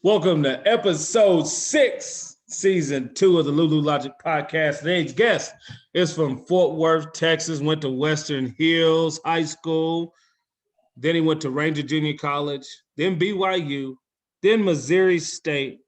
Welcome to episode 6, season 2 of the Lulu Logic podcast. Today's guest is from Fort Worth, Texas, went to Western Hills High School. Then he went to Ranger Junior College, then BYU, then Missouri State.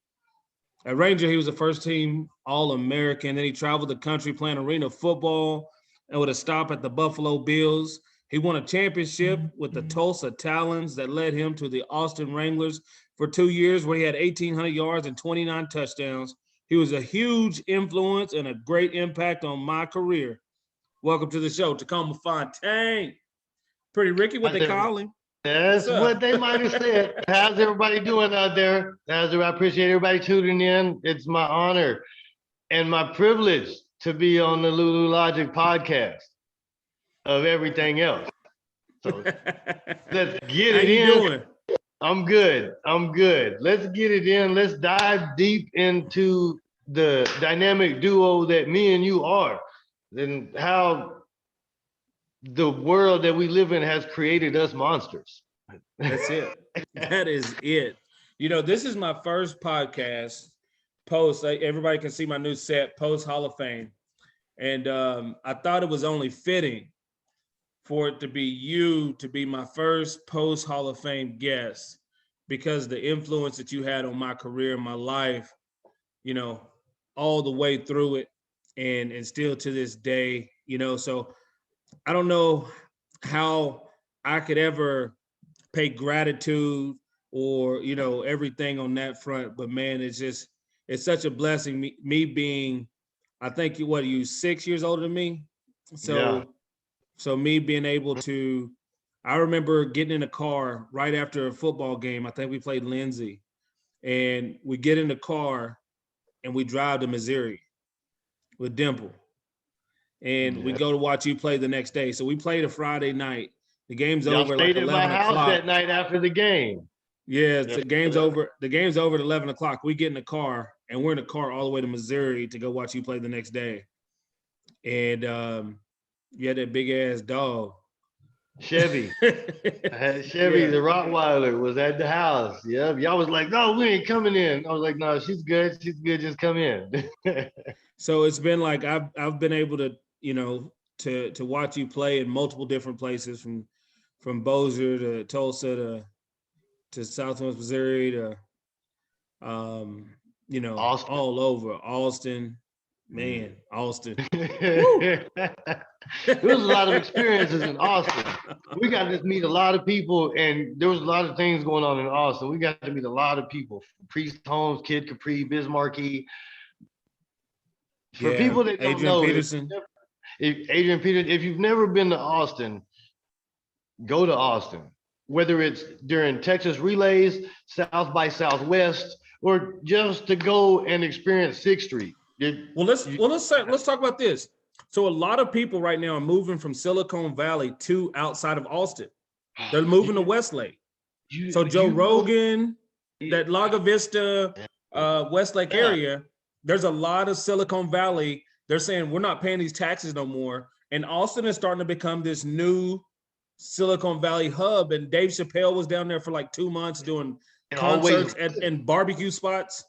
At Ranger, he was a first-team All-American. Then he traveled the country playing arena football and with a stop at the Buffalo Bills. He won a championship with the Tulsa Talons that led him to the Austin Wranglers for 2 years, where he had 1,800 yards and 29 touchdowns. He was a huge influence and a great impact on my career. Welcome to the show, Tacoma Fontaine. Pretty Ricky, what they call him. That's what they might have said. How's everybody doing out there? I appreciate everybody tuning in. It's my honor and my privilege to be on the Lulu Logic podcast of everything else. So let's get it in. Doing? I'm good. Let's get it in. Let's dive deep into the dynamic duo that me and you are, and how the world that we live in has created us monsters. That's it. That is it. You know, this is my first podcast post. Everybody can see my new set, post Hall of Fame. And I thought it was only fitting for it to be you to be my first post Hall of Fame guest, because the influence that you had on my career and my life, you know, all the way through it and still to this day, you know. So I don't know how I could ever pay gratitude or, you know, everything on that front, but man, it's such a blessing. Me being, I think you 6 years older than me. So, yeah. So me being able to, I remember getting in a car right after a football game. I think we played Lindsay, and we get in the car and we drive to Missouri with Dimple. And we go to watch you play the next day. So we played a Friday night. The game's over at like 11 o'clock. Stayed at my house that night after the game. Yeah, the game's over. The game's over at 11 o'clock. We get in the car, and we're in the car all the way to Missouri to go watch you play the next day. And you had that big ass dog. Chevy. I had Chevy, the Rottweiler, was at the house. Yeah, y'all was like, no, we ain't coming in. I was like, no, she's good. Just come in. So it's been like I've been able to, you know, to watch you play in multiple different places, from Bossier to Tulsa to Southwest Missouri to you know, Austin. All over Austin. Man, Austin. There was a lot of experiences in Austin. We got to meet a lot of people, and there was a lot of things going on in Austin. We got to meet a lot of people. Priest Holmes, Kid Capri, Bismarcky. For people that don't know, Peterson. Adrian Peterson, if you've never been to Austin, go to Austin. Whether it's during Texas Relays, South by Southwest, or just to go and experience 6th Street. Let's talk about this. So a lot of people right now are moving from Silicon Valley to outside of Austin. They're moving to Westlake. So Joe Rogan, that Lago Vista, Westlake area, there's a lot of Silicon Valley. They're saying we're not paying these taxes no more. And Austin is starting to become this new Silicon Valley hub. And Dave Chappelle was down there for like 2 months doing concerts and barbecue spots.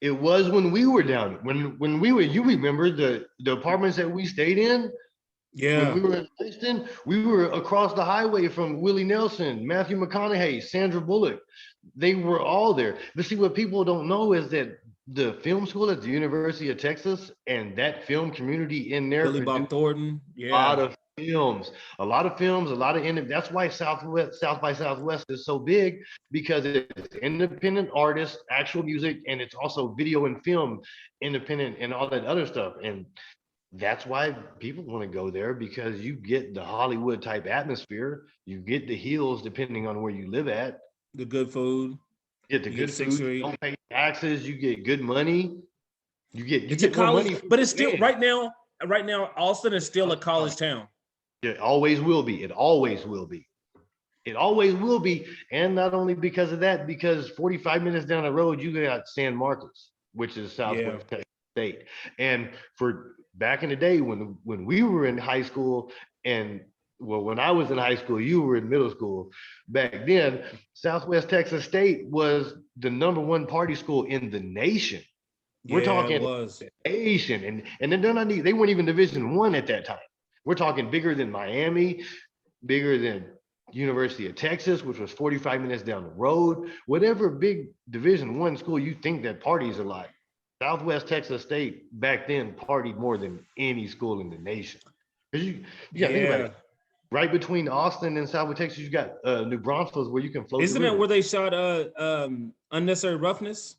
It was when we were down. When we were, you remember the apartments that we stayed in? Yeah. When we were in Princeton, we were across the highway from Willie Nelson, Matthew McConaughey, Sandra Bullock. They were all there. But see, what people don't know is that the film school at the University of Texas and that film community in there, Billy Bob Thornton, a lot of films, a lot of that's why South by Southwest is so big, because it's independent artists, actual music, and it's also video and film independent and all that other stuff. And that's why people want to go there, because you get the Hollywood type atmosphere, you get the hills depending on where you live at, the good food, you get the good food, you don't pay taxes, you get good money, you get college money. But it's still right now Austin is still a college town. It always will be. It always will be. It always will be. And not only because of that, because 45 minutes down the road, you got San Marcos, which is Southwest Texas State. And for back in the day when we were in high school and well, when I was in high school, you were in middle school. Back then, Southwest Texas State was the #1 party school in the nation. We're Yeah, it talking was. Asian, and then they're not, they weren't even Division I at that time. We're talking bigger than Miami, bigger than University of Texas, which was 45 minutes down the road. Whatever big Division I school you think that parties are like, Southwest Texas State back then partied more than any school in the nation. Because you got to think about Yeah. it. Right between Austin and Southwest Texas, you got New Braunfels where you can float the Isn't that river. where they shot Unnecessary Roughness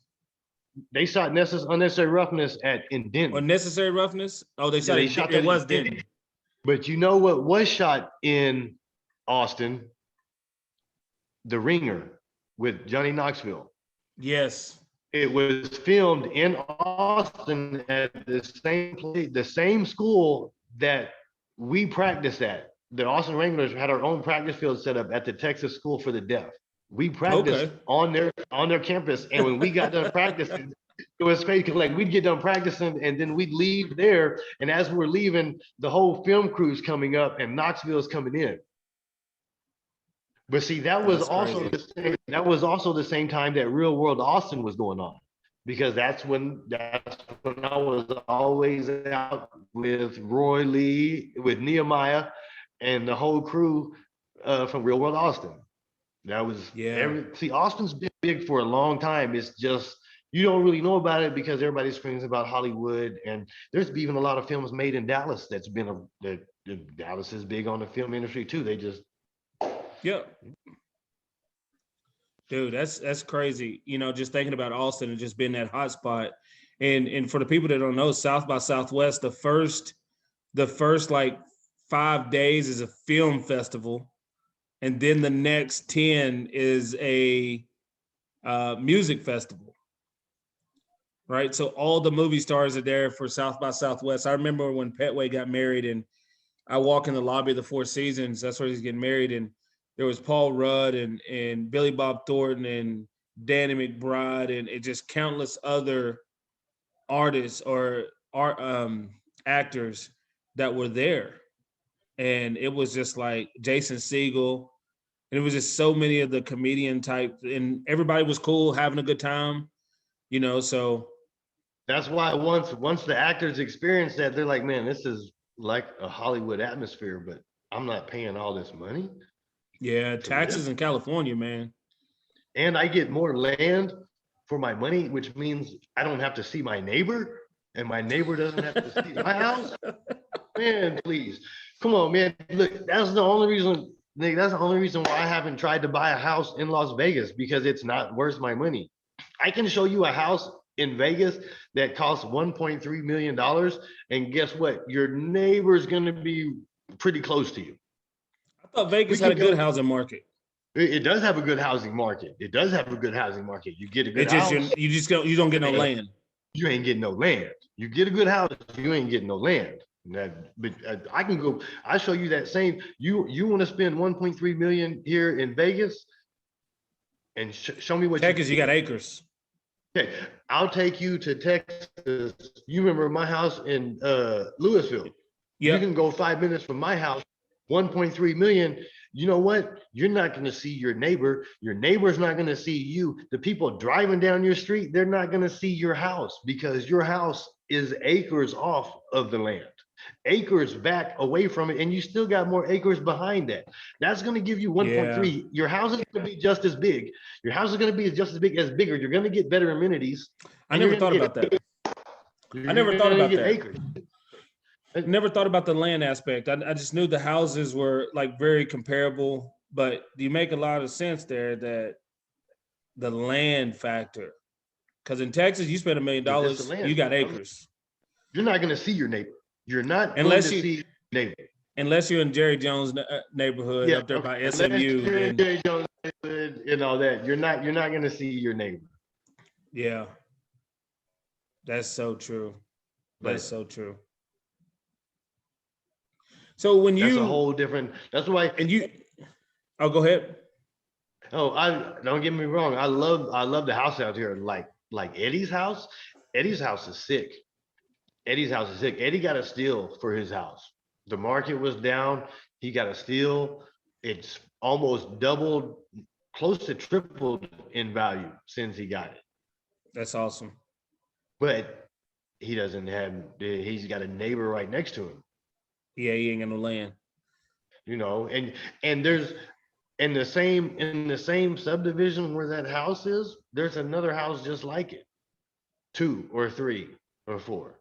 They shot Unnecessary Roughness in or Denton. Necessary Roughness? Oh, they Yeah, shot they it. shot It that was in Denton. Denton. But you know what was shot in Austin? The Ringer with Johnny Knoxville. Yes. It was filmed in Austin at the same place, the same school that we practiced at. The Austin Wranglers had our own practice field set up at the Texas School for the Deaf. We practiced Okay. on their campus, and when we got done practicing, it was crazy because like we'd get done practicing and then we'd leave there, and as we're leaving, the whole film crew's coming up and Knoxville's coming in. But see, that was That's also crazy. the same time that Real World Austin was going on, because that's when I was always out with Roy Lee, with Nehemiah, and the whole crew from Real World Austin. That was Yeah. see, Austin's been big for a long time. It's just you don't really know about it because everybody screams about Hollywood, and there's even a lot of films made in Dallas that Dallas is big on the film industry too. They just Yep. Dude, that's crazy. You know, just thinking about Austin and just being that hot spot. And for the people that don't know, South by Southwest, the first like 5 days is a film festival, and then the next 10 is a music festival. Right. So all the movie stars are there for South by Southwest. I remember when Petway got married and I walk in the lobby of the Four Seasons, that's where he's getting married. And there was Paul Rudd and Billy Bob Thornton and Danny McBride and it just countless other artists or art actors that were there. And it was just like Jason Segel. And it was just so many of the comedian type, and everybody was cool, having a good time, so that's why once the actors experience that, they're like, man, this is like a Hollywood atmosphere, but I'm not paying all this money yeah, to live. taxes in California, man. And I get more land for my money, which means I don't have to see my neighbor, and my neighbor doesn't have to see my house. Man, please. Come on, man. Look, that's the only reason, Nick, that's the only reason why I haven't tried to buy a house in Las Vegas, because it's not worth my money. I can show you a house in Vegas that costs $1.3 million. And guess what? Your neighbor's going to be pretty close to you. I thought Vegas We had a can good go. housing market. It does have a good housing market. It does have a good housing market. You get a good It just house, you don't get no land. you ain't getting no land. You get a good house, you ain't getting no land. But I can go. I show you that same. You want to spend 1.3 million here in Vegas, and show me what Texas, you got acres. Okay, I'll take you to Texas. You remember my house in Louisville? You Yep. can go 5 minutes from my house. 1.3 million. You know what? You're not going to see your neighbor. Your neighbor's not going to see you. The people driving down your street, they're not going to see your house, because your house is acres off of the land, acres back away from it, and you still got more acres behind that. That's going to give you 1.3. Yeah. Your house is going to be just as big. Your house is going to be just as big as bigger. You're going to get better amenities. I never thought about that. I never thought about that. Acres. I never thought about the land aspect. I just knew the houses were like very comparable, but you make a lot of sense there that the land factor. Because in Texas, you spend $1 million, you got acres. You're not going to see your neighbor. You're not unless going to you see your neighbor. Unless you're in Jerry Jones' neighborhood up there by SMU. Then, Jerry Jones and all that, you're not going to see your neighbor. Yeah, that's so true. That's so true. So when that's a whole different. That's why. And you. Oh, go ahead. Oh, I don't get me wrong. I love the house out here. Like Eddie's house. Eddie's house is sick. Eddie got a steal for his house. The market was down. He got a steal. It's almost doubled, close to tripled in value since he got it. That's awesome. But he doesn't have, he's got a neighbor right next to him, Yeah, he ain't got no land. you know, and there's in the same subdivision where that house is, there's another house just like it, 2 or 3 or 4.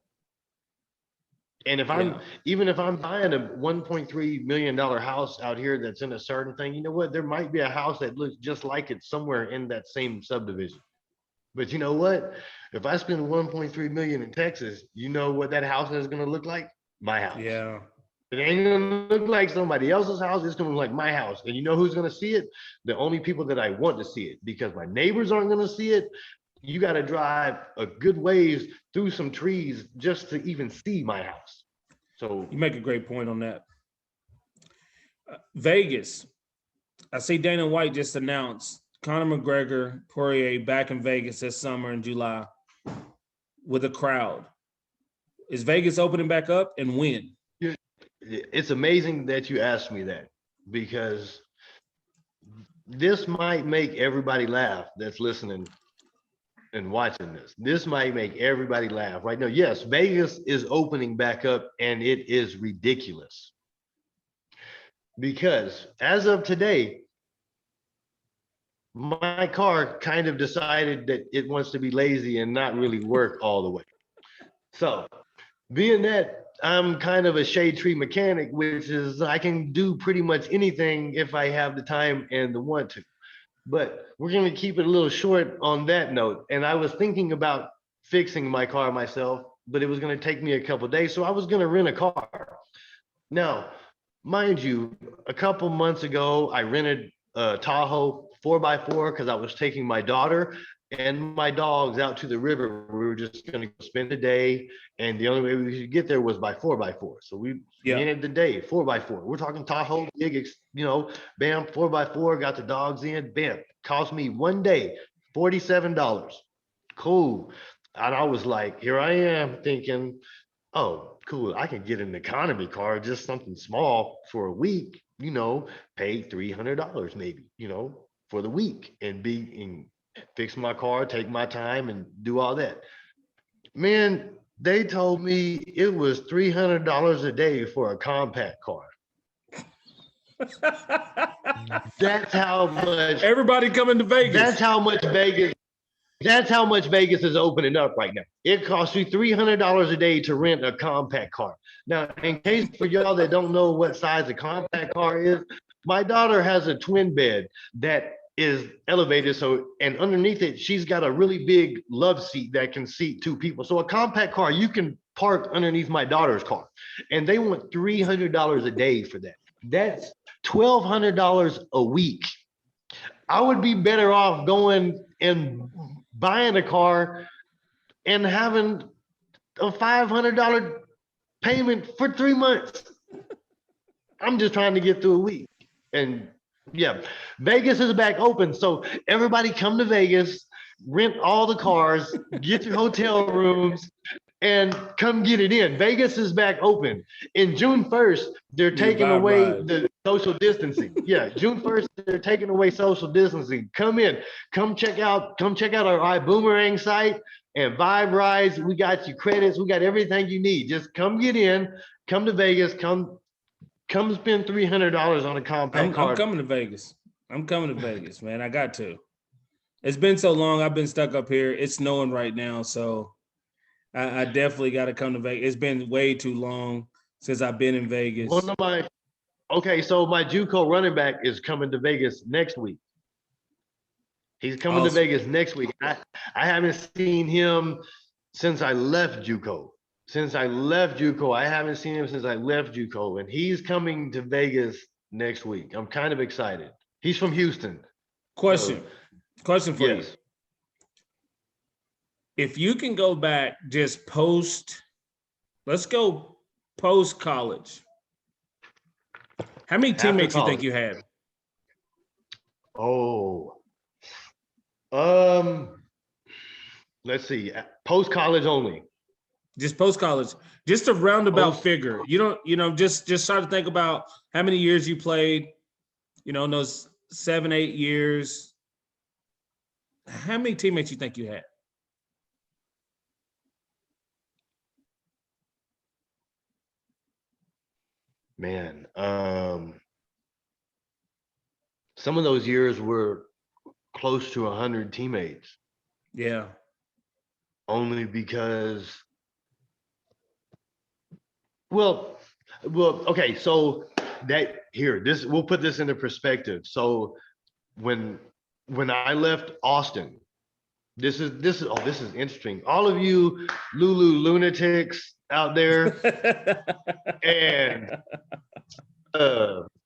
And if I'm Yeah. even if I'm buying a $1.3 million house out here that's in a certain thing, you know what? There might be a house that looks just like it somewhere in that same subdivision. But you know what? If I spend 1.3 million in Texas, you know what that house is gonna look like? My house. Yeah. It ain't gonna look like somebody else's house. It's gonna look like my house. And you know who's gonna see it? The only people that I want to see it, because my neighbors aren't gonna see it. You got to drive a good ways through some trees just to even see my house. So You make a great point on that. Vegas. I see Dana White just announced Conor McGregor, Poirier back in Vegas this summer in July with a crowd. Is Vegas opening back up, and when? it's amazing that you asked me that, because this might make everybody laugh that's listening and watching this. This might make everybody laugh right now. Yes, Vegas is opening back up, and it is ridiculous. Because as of today, my car kind of decided that it wants to be lazy and not really work all the way. So, being that I'm kind of a shade tree mechanic, which is I can do pretty much anything if I have the time and the want to. But we're going to keep it a little short on that note. And I was thinking about fixing my car myself, but it was going to take me a couple of days. So I was going to rent a car. Now, mind you, a couple months ago, I rented a Tahoe 4x4 because I was taking my daughter and my dogs out to the river. We were just going to spend the day, and the only way we could get there was by 4x4. So we rented the day 4x4. We're talking Tahoe, big, you know, bam, 4x4, got the dogs in, bam. Cost me one day $47. Cool. And I was like, here I am thinking, oh, cool, I can get an economy car, just something small for a week, you know, pay $300 maybe, you know, for the week, and fix my car, take my time and do all that. Man, they told me it was $300 a day for a compact car. That's how much Everybody coming to Vegas. That's how much Vegas is opening up right now. It costs you $300 a day to rent a compact car. Now, in case for y'all that don't know what size a compact car is, my daughter has a twin bed that is elevated. So, and underneath it, she's got a really big love seat that can seat 2 people. So a compact car, you can park underneath my daughter's car, and they want $300 a day for that. That's $1,200 a week. I would be better off going and buying a car and having a $500 payment for 3 months. I'm just trying to get through a week. And yeah, Vegas is back open. So everybody come to Vegas, rent all the cars, get your hotel rooms, and come get it in. Vegas is back open. In June 1st, they're taking away the social distancing. Yeah, June 1st, they're taking away social distancing. Come in, come check out our iBoomerang site and Vibe Rides. We got your credits, we got everything you need. Just come get in, come to Vegas, come spend $300 on a compact car. I'm coming to Vegas. I'm coming to Vegas, man. I got to. It's been so long. I've been stuck up here. It's snowing right now, so I definitely got to come to Vegas. It's been way too long since I've been in Vegas. So my JUCO running back is coming to Vegas next week. He's coming to Vegas next week. I haven't seen him since I left JUCO. I haven't seen him since I left JUCO, and he's coming to Vegas next week. I'm kind of excited. He's from Houston. Question for you. If you can go back, just let's go post college. How many teammates you think you had? Oh, let's see. Post college only. Just post college, just a roundabout Post- figure. You don't, just try to think about how many years you played, in those 7-8 years. How many teammates you think you had? Man, some of those years were close to 100 teammates, Yeah. only because, well, okay, so we'll put this into perspective. So when I left Austin, this is interesting. All of you Lulu lunatics out there, and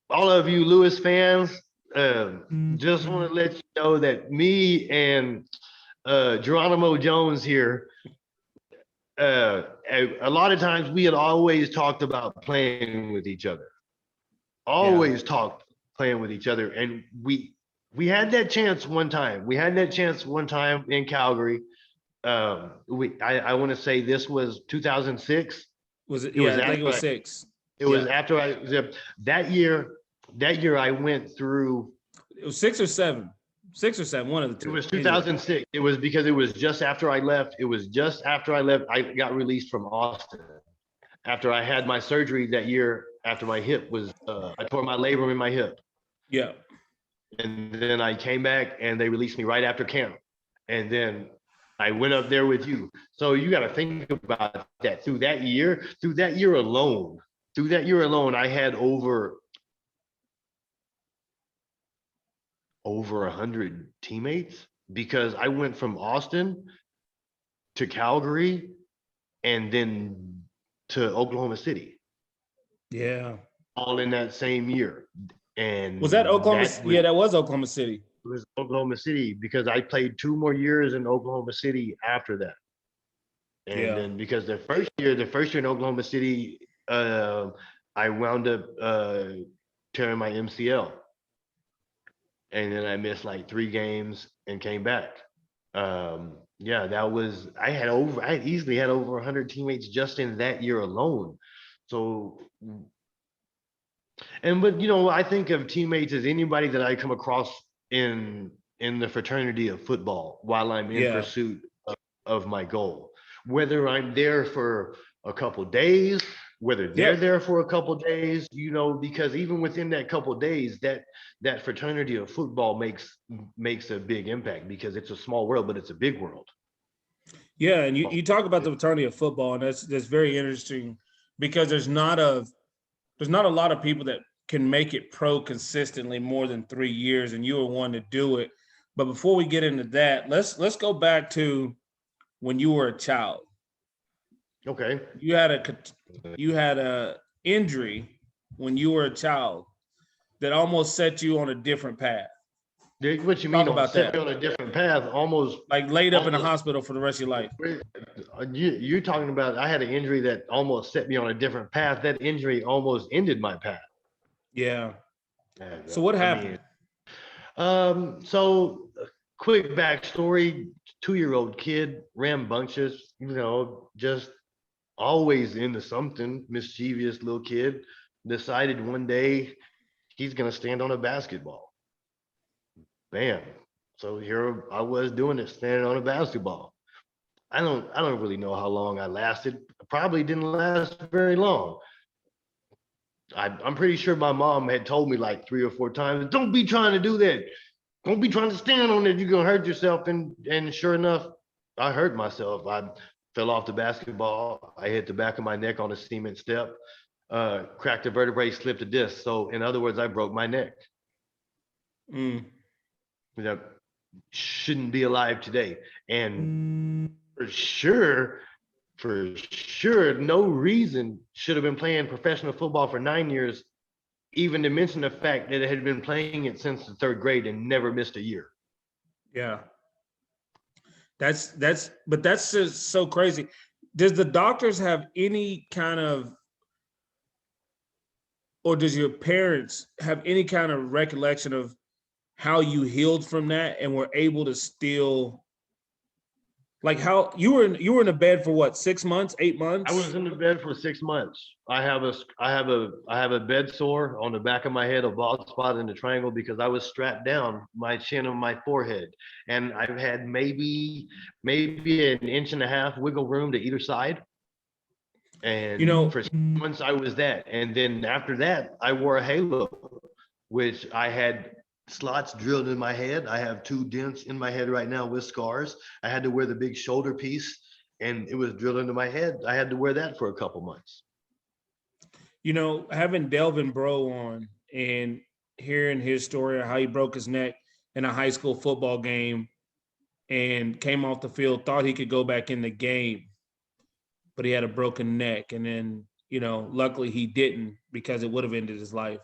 all of you Lewis fans, just want to let you know that me and Geronimo Jones here, a lot of times we had always talked about playing with each other. Always talked playing with each other, and we had that chance one time. We had that chance one time in Calgary. I want to say this was 2006. Was it? It was Yeah, I think it was after 6. it was after that year. That year I went through. It was 6 or 7. 6 or 7, one of the two. It was 2006. It was because it was just after I left. It was just after I left. I got released from Austin after I had my surgery that year. After my hip was, I tore my labrum in my hip. Yeah. And then I came back and they released me right after camp. And then I went up there with you. So you got to think about that. Through that year alone, I had over 100 teammates, because I went from Austin to Calgary and then to Oklahoma City, Yeah. all in that same year. And Was that Oklahoma? Yeah, that was Oklahoma City. It was Oklahoma City, because I played 2 more years in Oklahoma City after that. And then because the first year in Oklahoma City, I wound up tearing my MCL. And then I missed like 3 games and came back. That was, I had easily had over 100 teammates just in that year alone. So, but I think of teammates as anybody that I come across in the fraternity of football while I'm in pursuit of my goal. Whether I'm there for a couple days, whether they're there for a couple days, because even within that couple days, that fraternity of football makes a big impact, because it's a small world, but it's a big world. Yeah, and you talk about the fraternity of football, and that's very interesting, because there's not a lot of people that can make it pro consistently more than 3 years, and you were one to do it. But before we get into that, let's go back to when you were a child. Okay. You had a injury when you were a child that almost set you on a different path. What you mean about set that? me on a different path? Almost like laid up in a hospital for the rest of your life. You're talking about, I had an injury that almost set me on a different path. That injury almost ended my path. Yeah. So what happened? So quick backstory: 2-year-old kid, rambunctious, just always into something, mischievous little kid. Decided one day he's gonna stand on a basketball. Bam. So here I was doing it, standing on a basketball. I don't really know how long I lasted. Probably didn't last very long. I'm pretty sure my mom had told me like 3 or 4 times, don't be trying to do that. Don't be trying to stand on it. You're gonna hurt yourself. And sure enough, I hurt myself. I fell off the basketball. I hit the back of my neck on a cement step, cracked a vertebrae, slipped a disc. So in other words, I broke my neck. That shouldn't be alive today. And for sure, no reason should have been playing professional football for 9 years, even to mention the fact that it had been playing it since the 3rd grade and never missed a year. Yeah. That's just so crazy. Does the doctors have any kind of, or does your parents have any kind of recollection of how you healed from that and were able to still Like how you were in a bed for what, 6 months, 8 months? I was in the bed for 6 months. I have a bed sore on the back of my head, a bald spot in the triangle because I was strapped down, my chin on my forehead, and I've had maybe an inch and a half wiggle room to either side. And for 6 months I was that, and then after that I wore a halo, which I had slots drilled in my head. I have 2 dents in my head right now with scars. I had to wear the big shoulder piece and it was drilled into my head. I had to wear that for a couple months. Having Delvin Bro on and hearing his story of how he broke his neck in a high school football game and came off the field, thought he could go back in the game, but he had a broken neck. And then, luckily he didn't, because it would have ended his life.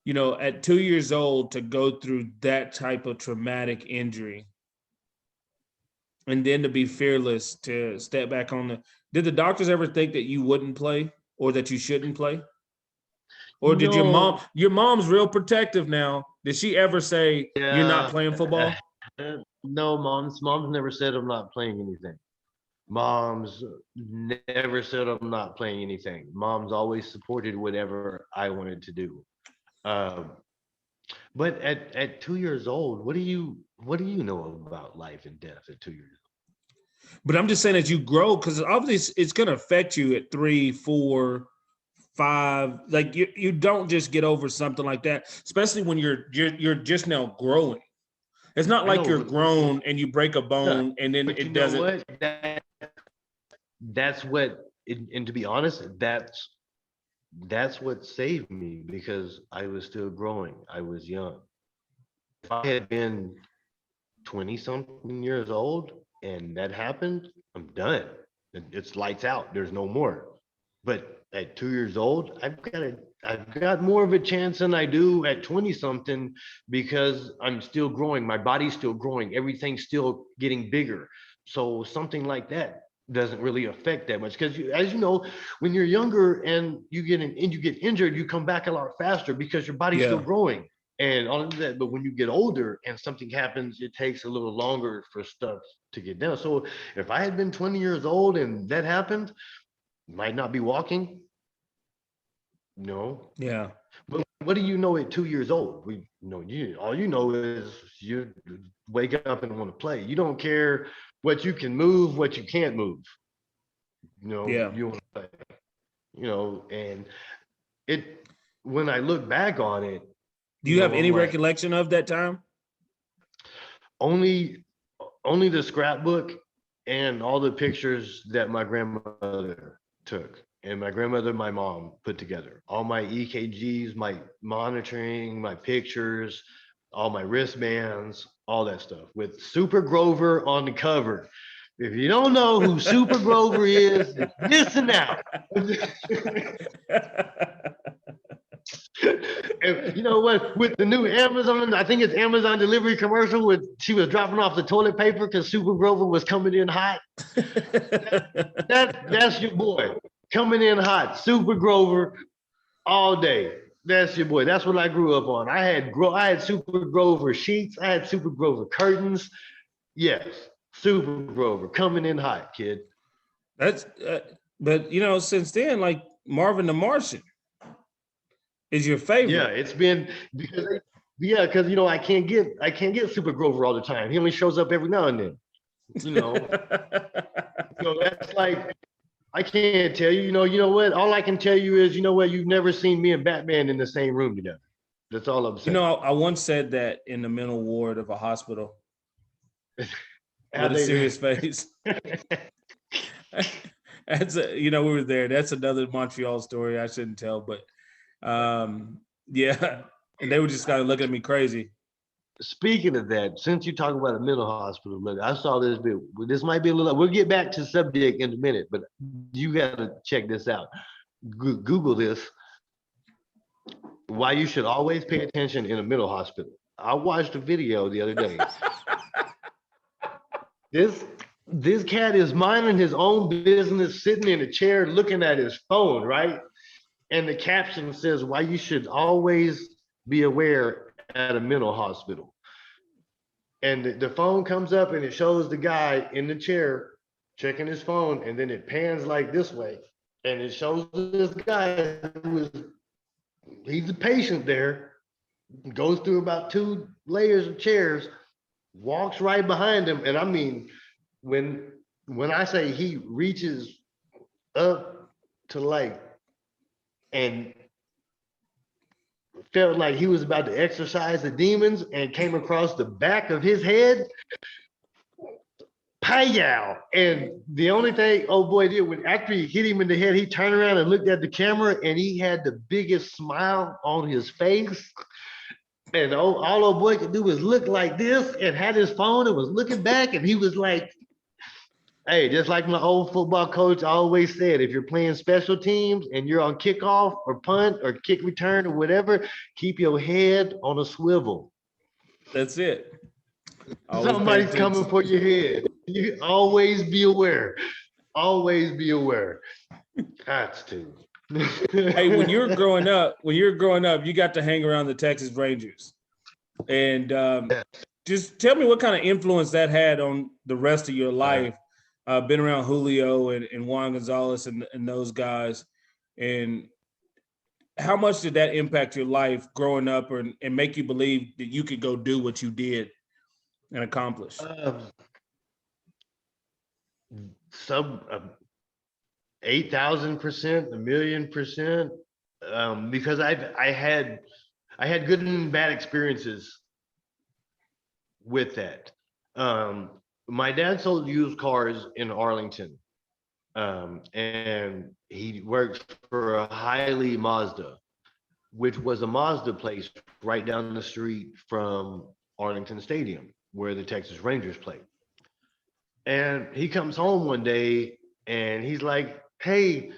At 2 years old, to go through that type of traumatic injury and then to be fearless, to step back did the doctors ever think that you wouldn't play or that you shouldn't play? Or did your mom's real protective now? Did she ever say you're not playing football? No, mom's never said I'm not playing anything. Mom's never said I'm not playing anything. Mom's always supported whatever I wanted to do. But at 2 years old, what do you know about life and death at 2 years old? But I'm just saying, as you grow, because obviously it's going to affect you at 3, 4, 5. Like you don't just get over something like that, especially when you're just now growing. It's not like you're grown and you break a bone and then it doesn't. That's what, and to be honest, that's what saved me, because I was still growing. I was young. If I had been 20 something years old and that happened, I'm done. It's lights out. There's no more. But at 2 years old, I've got more of a chance than I do at 20 something, because I'm still growing. My body's still growing. Everything's still getting bigger. So something like that doesn't really affect that much, because as you know, when you're younger and you get injured, you come back a lot faster because your body's still growing and all of that. But when you get older and something happens, it takes a little longer for stuff to get down. So if I had been 20 years old and that happened, might not be walking. No. Yeah. But what do you know at 2 years old? All you know is you wake up and want to play. You don't care what you can move, what you can't move. You want to play. And it, when I look back on it. Do you have any recollection of that time? Only the scrapbook and all the pictures that my grandmother took. And my grandmother, my mom put together. All my EKGs, my monitoring, my pictures, all my wristbands, all that stuff with Super Grover on the cover. If you don't know who Super Grover is, listen now. And you know what? With the new Amazon, I think it's Amazon delivery commercial with she was dropping off the toilet paper because Super Grover was coming in hot. That's your boy. Coming in hot, Super Grover, all day. That's your boy. That's what I grew up on. I had Super Grover sheets. I had Super Grover curtains. Yes, Super Grover coming in hot, kid. That's, but since then, like Marvin the Martian is your favorite. Yeah, it's been because I can't get Super Grover all the time. He only shows up every now and then. So that's like. I can't tell you, you know what? All I can tell you is, you've never seen me and Batman in the same room together. That's all I'm saying. I once said that in the mental ward of a hospital with a serious face. We were there. That's another Montreal story I shouldn't tell, but yeah. And they were just kind of looking at me crazy. Speaking of that, since you're talking about a mental hospital, I saw this bit. This might be a little, we'll get back to the subject in a minute, but you got to check this out. Google this. Why you should always pay attention in a mental hospital. I watched a video the other day. This cat is minding his own business, sitting in a chair, looking at his phone, right? And the caption says, why you should always be aware at a mental hospital. and the phone comes up and it shows the guy in the chair checking his phone, and then it pans like this way, and it shows this guy he's a patient there, goes through about 2 layers of chairs, walks right behind him, and I mean, when I say he reaches up to like, and felt like he was about to exorcise the demons and came across the back of his head, Payow. And the only thing old boy did when after he hit him in the head, he turned around and looked at the camera and he had the biggest smile on his face. And all old boy could do was look like this and had his phone and was looking back, and he was like, hey, just like my old football coach always said, if you're playing special teams and you're on kickoff or punt or kick return or whatever, keep your head on a swivel. That's it. Always Somebody's coming for your head. You always be aware. Always be aware. That's too. Hey, when you're growing up, you got to hang around the Texas Rangers. And just tell me what kind of influence that had on the rest of your life. Been around Julio and Juan Gonzalez and those guys. And how much did that impact your life growing up and make you believe that you could go do what you did and accomplish? Sub 8,000%, 1,000,000%, because I had good and bad experiences with that. My dad sold used cars in Arlington, and he worked for a Highly Mazda, which was a Mazda place right down the street from Arlington Stadium, where the Texas Rangers played. And he comes home one day and he's like, hey,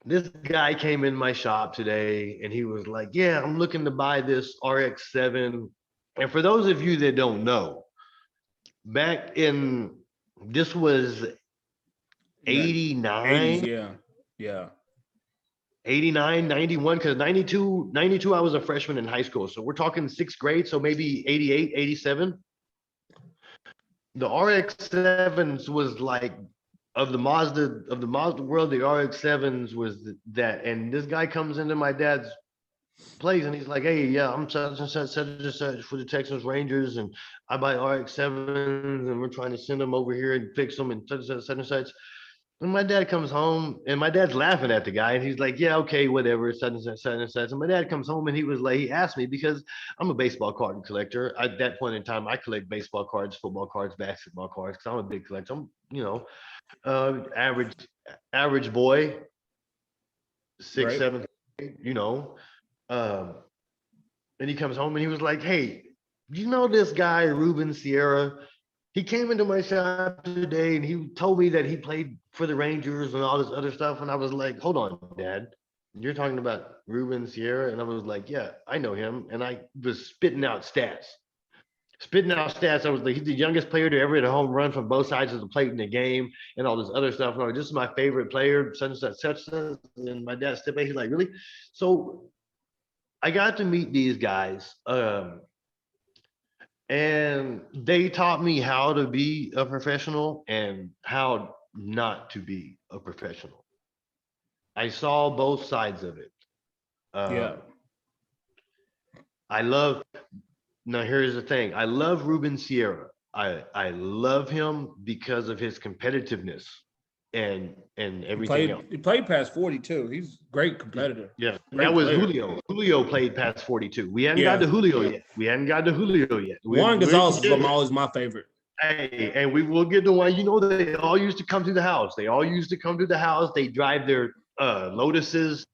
this guy came in my shop today and he was like, yeah, I'm looking to buy this RX-7. And for those of you that don't know, this was 89. 80s, yeah. 89, 91, because 92, I was a freshman in high school. So we're talking 6th grade, so maybe 88, 87. The RX-7s was like, of the Mazda world, the RX-7s was that. And this guy comes into my dad's place and he's like, hey, yeah, I'm such and such for the Texas Rangers, and I buy RX-7s and we're trying to send them over here and fix them and such and such. And my dad comes home and my dad's laughing at the guy and he's like, yeah, okay, whatever, such and such, such and such. And my dad comes home and he was like, he asked me, because I'm a baseball card collector. At that point in time, I collect baseball cards, football cards, basketball cards, because I'm a big collector. I'm, average boy, 6, Right. 7, and he comes home and he was like, hey, you know this guy, Ruben Sierra? He came into my shop today and he told me that he played for the Rangers and all this other stuff. And I was like, hold on, Dad. You're talking about Ruben Sierra? And I was like, yeah, I know him. And I was spitting out stats. I was like, he's the youngest player to ever hit a home run from both sides of the plate in the game and all this other stuff. And I was, this is my favorite player, such and such, such and such. And my dad stepped back. He's like, really? So I got to meet these guys. And they taught me how to be a professional and how not to be a professional. I saw both sides of it. Yeah. Now here's the thing. I love Ruben Sierra. I love him because of his competitiveness and everything else. He played past 42. He's a great competitor. Yeah, great that was player. Julio. Julio played past 42. We hadn't got to Julio yet. Juan Gonzalez is always my favorite. Hey, and we will get the one. They all used to come to the house. They drive their Lotuses,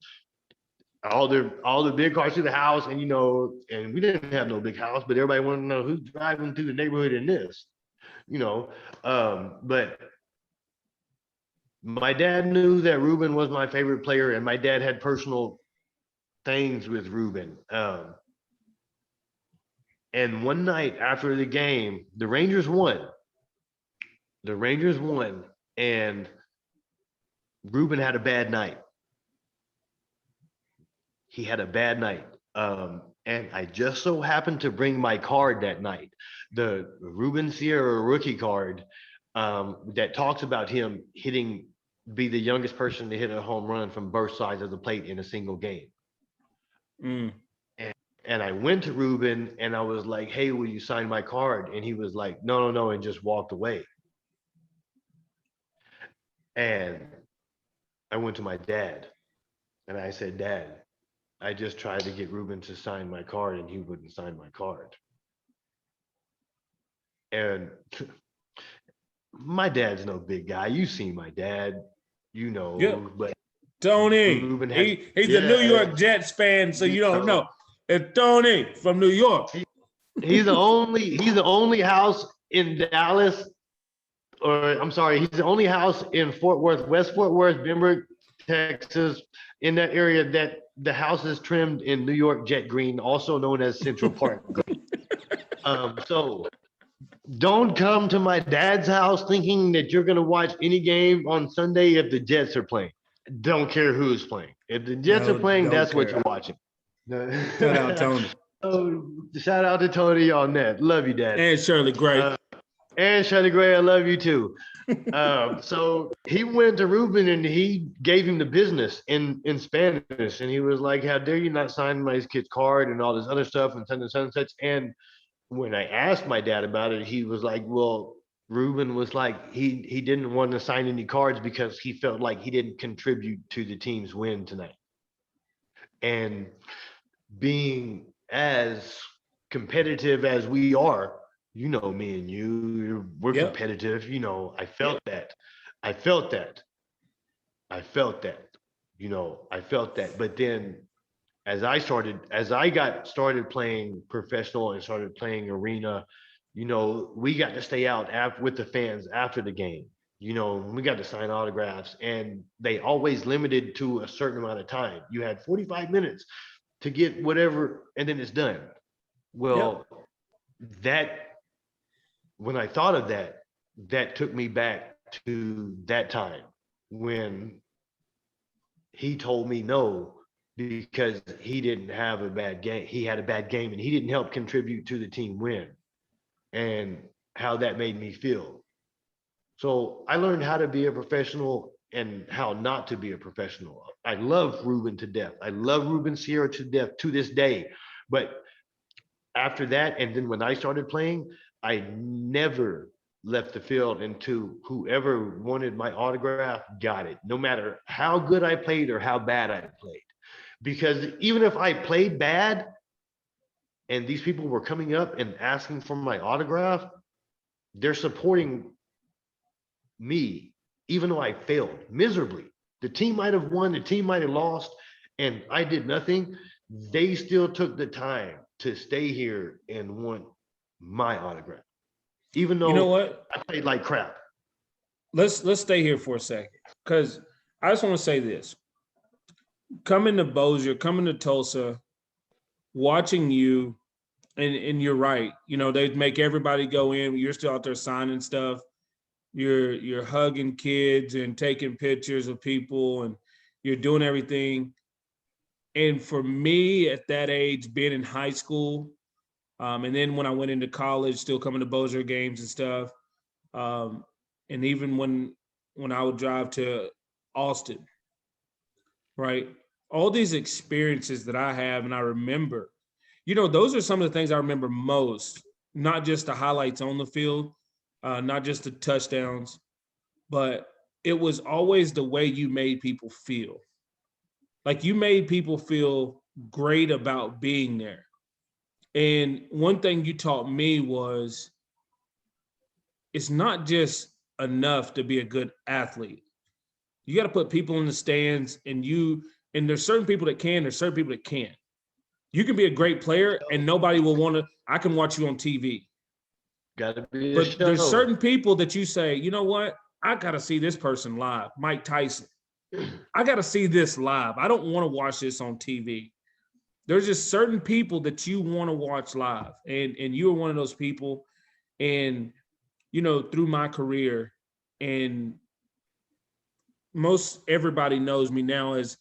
all the big cars through the house, and and we didn't have no big house, but everybody wanted to know who's driving through the neighborhood in this, but my dad knew that Ruben was my favorite player, and my dad had personal things with Ruben. And one night after the game, the Rangers won. And Ruben had a bad night. He had a bad night. And I just so happened to bring my card that night, the Ruben Sierra rookie card, that talks about him be the youngest person to hit a home run from both sides of the plate in a single game. Mm. And, and I went to Ruben and I was like, "Hey, will you sign my card?" And he was like, "No, no, no," and just walked away. And I went to my dad and I said, "Dad, I just tried to get Ruben to sign my card and he wouldn't sign my card." And my dad's no big guy. You see my dad, Yep. but Tony. Ruben had, He's a New yeah, York Jets fan, so you you don't know, know. It's Tony from New York. he's the only house in Dallas, or I'm sorry, he's the only house in Fort Worth, West Fort Worth, Benbrook, Texas, in that area that the house is trimmed in New York jet green, also known as Central Park green. So don't come to my dad's house thinking that you're going to watch any game on Sunday if the Jets are playing. Don't care who's playing. If the Jets are No, playing, don't that's what care. you're watching. Shout out Tony Oh, shout out to Tony on that. Love you, Dad. and Shirley Gray. And Shirley Gray, I love you too. So he went to Ruben and he gave him the business in Spanish, and he was like, "How dare you not sign my kid's card and all this other stuff and such." And when I asked my dad about it, he was like, "Well, Ruben was like he didn't want to sign any cards because he felt like he didn't contribute to the team's win tonight." And being as competitive as we are, me and we're Yep. competitive. I felt that. I felt that. I felt that. I felt that. But then as I got started playing professional and started playing arena, we got to stay out with the fans after the game. We got to sign autographs, and they always limited to a certain amount of time. You had 45 minutes to get whatever, and then it's done. Yep. Well, that when I thought of that, that took me back to that time when he told me no because he didn't have a bad game. He had a bad game and he didn't help contribute to the team win, and how that made me feel. So I learned how to be a professional and how not to be a professional. I love Ruben to death. I love Ruben Sierra to death to this day. But after that, and then when I started playing, I never left the field until whoever wanted my autograph got it, no matter how good I played or how bad I played. Because even if I played bad and these people were coming up and asking for my autograph, they're supporting me, even though I failed miserably. The team might have won, the team might have lost, and I did nothing. They still took the time to stay here and want my autograph, even You know though what? I played like crap. Let's stay here for a second because I just want to say this. Coming to Bossier, coming to Tulsa, watching you, and you're right. They make everybody go in. You're still out there signing stuff. You're hugging kids and taking pictures of people, and you're doing everything. And for me at that age, being in high school, and then when I went into college, still coming to Bossier games and stuff, um, and even when I would drive to Austin, right? All these experiences that I have and I remember, those are some of the things I remember most, not just the highlights on the field, not just the touchdowns, but it was always the way you made people feel. Like you made people feel great about being there. And one thing you taught me was it's not just enough to be a good athlete. You got to put people in the stands, and there's certain people that can, there's certain people that can't. You can be a great player and nobody will want to, I can watch you on TV. Gotta be a But there's show. certain people that you say, you know what? I got to see this person live, Mike Tyson. I got to see this live. I don't want to watch this on TV. There's just certain people that you want to watch live. And you are one of those people. And, through my career, and most everybody knows me now as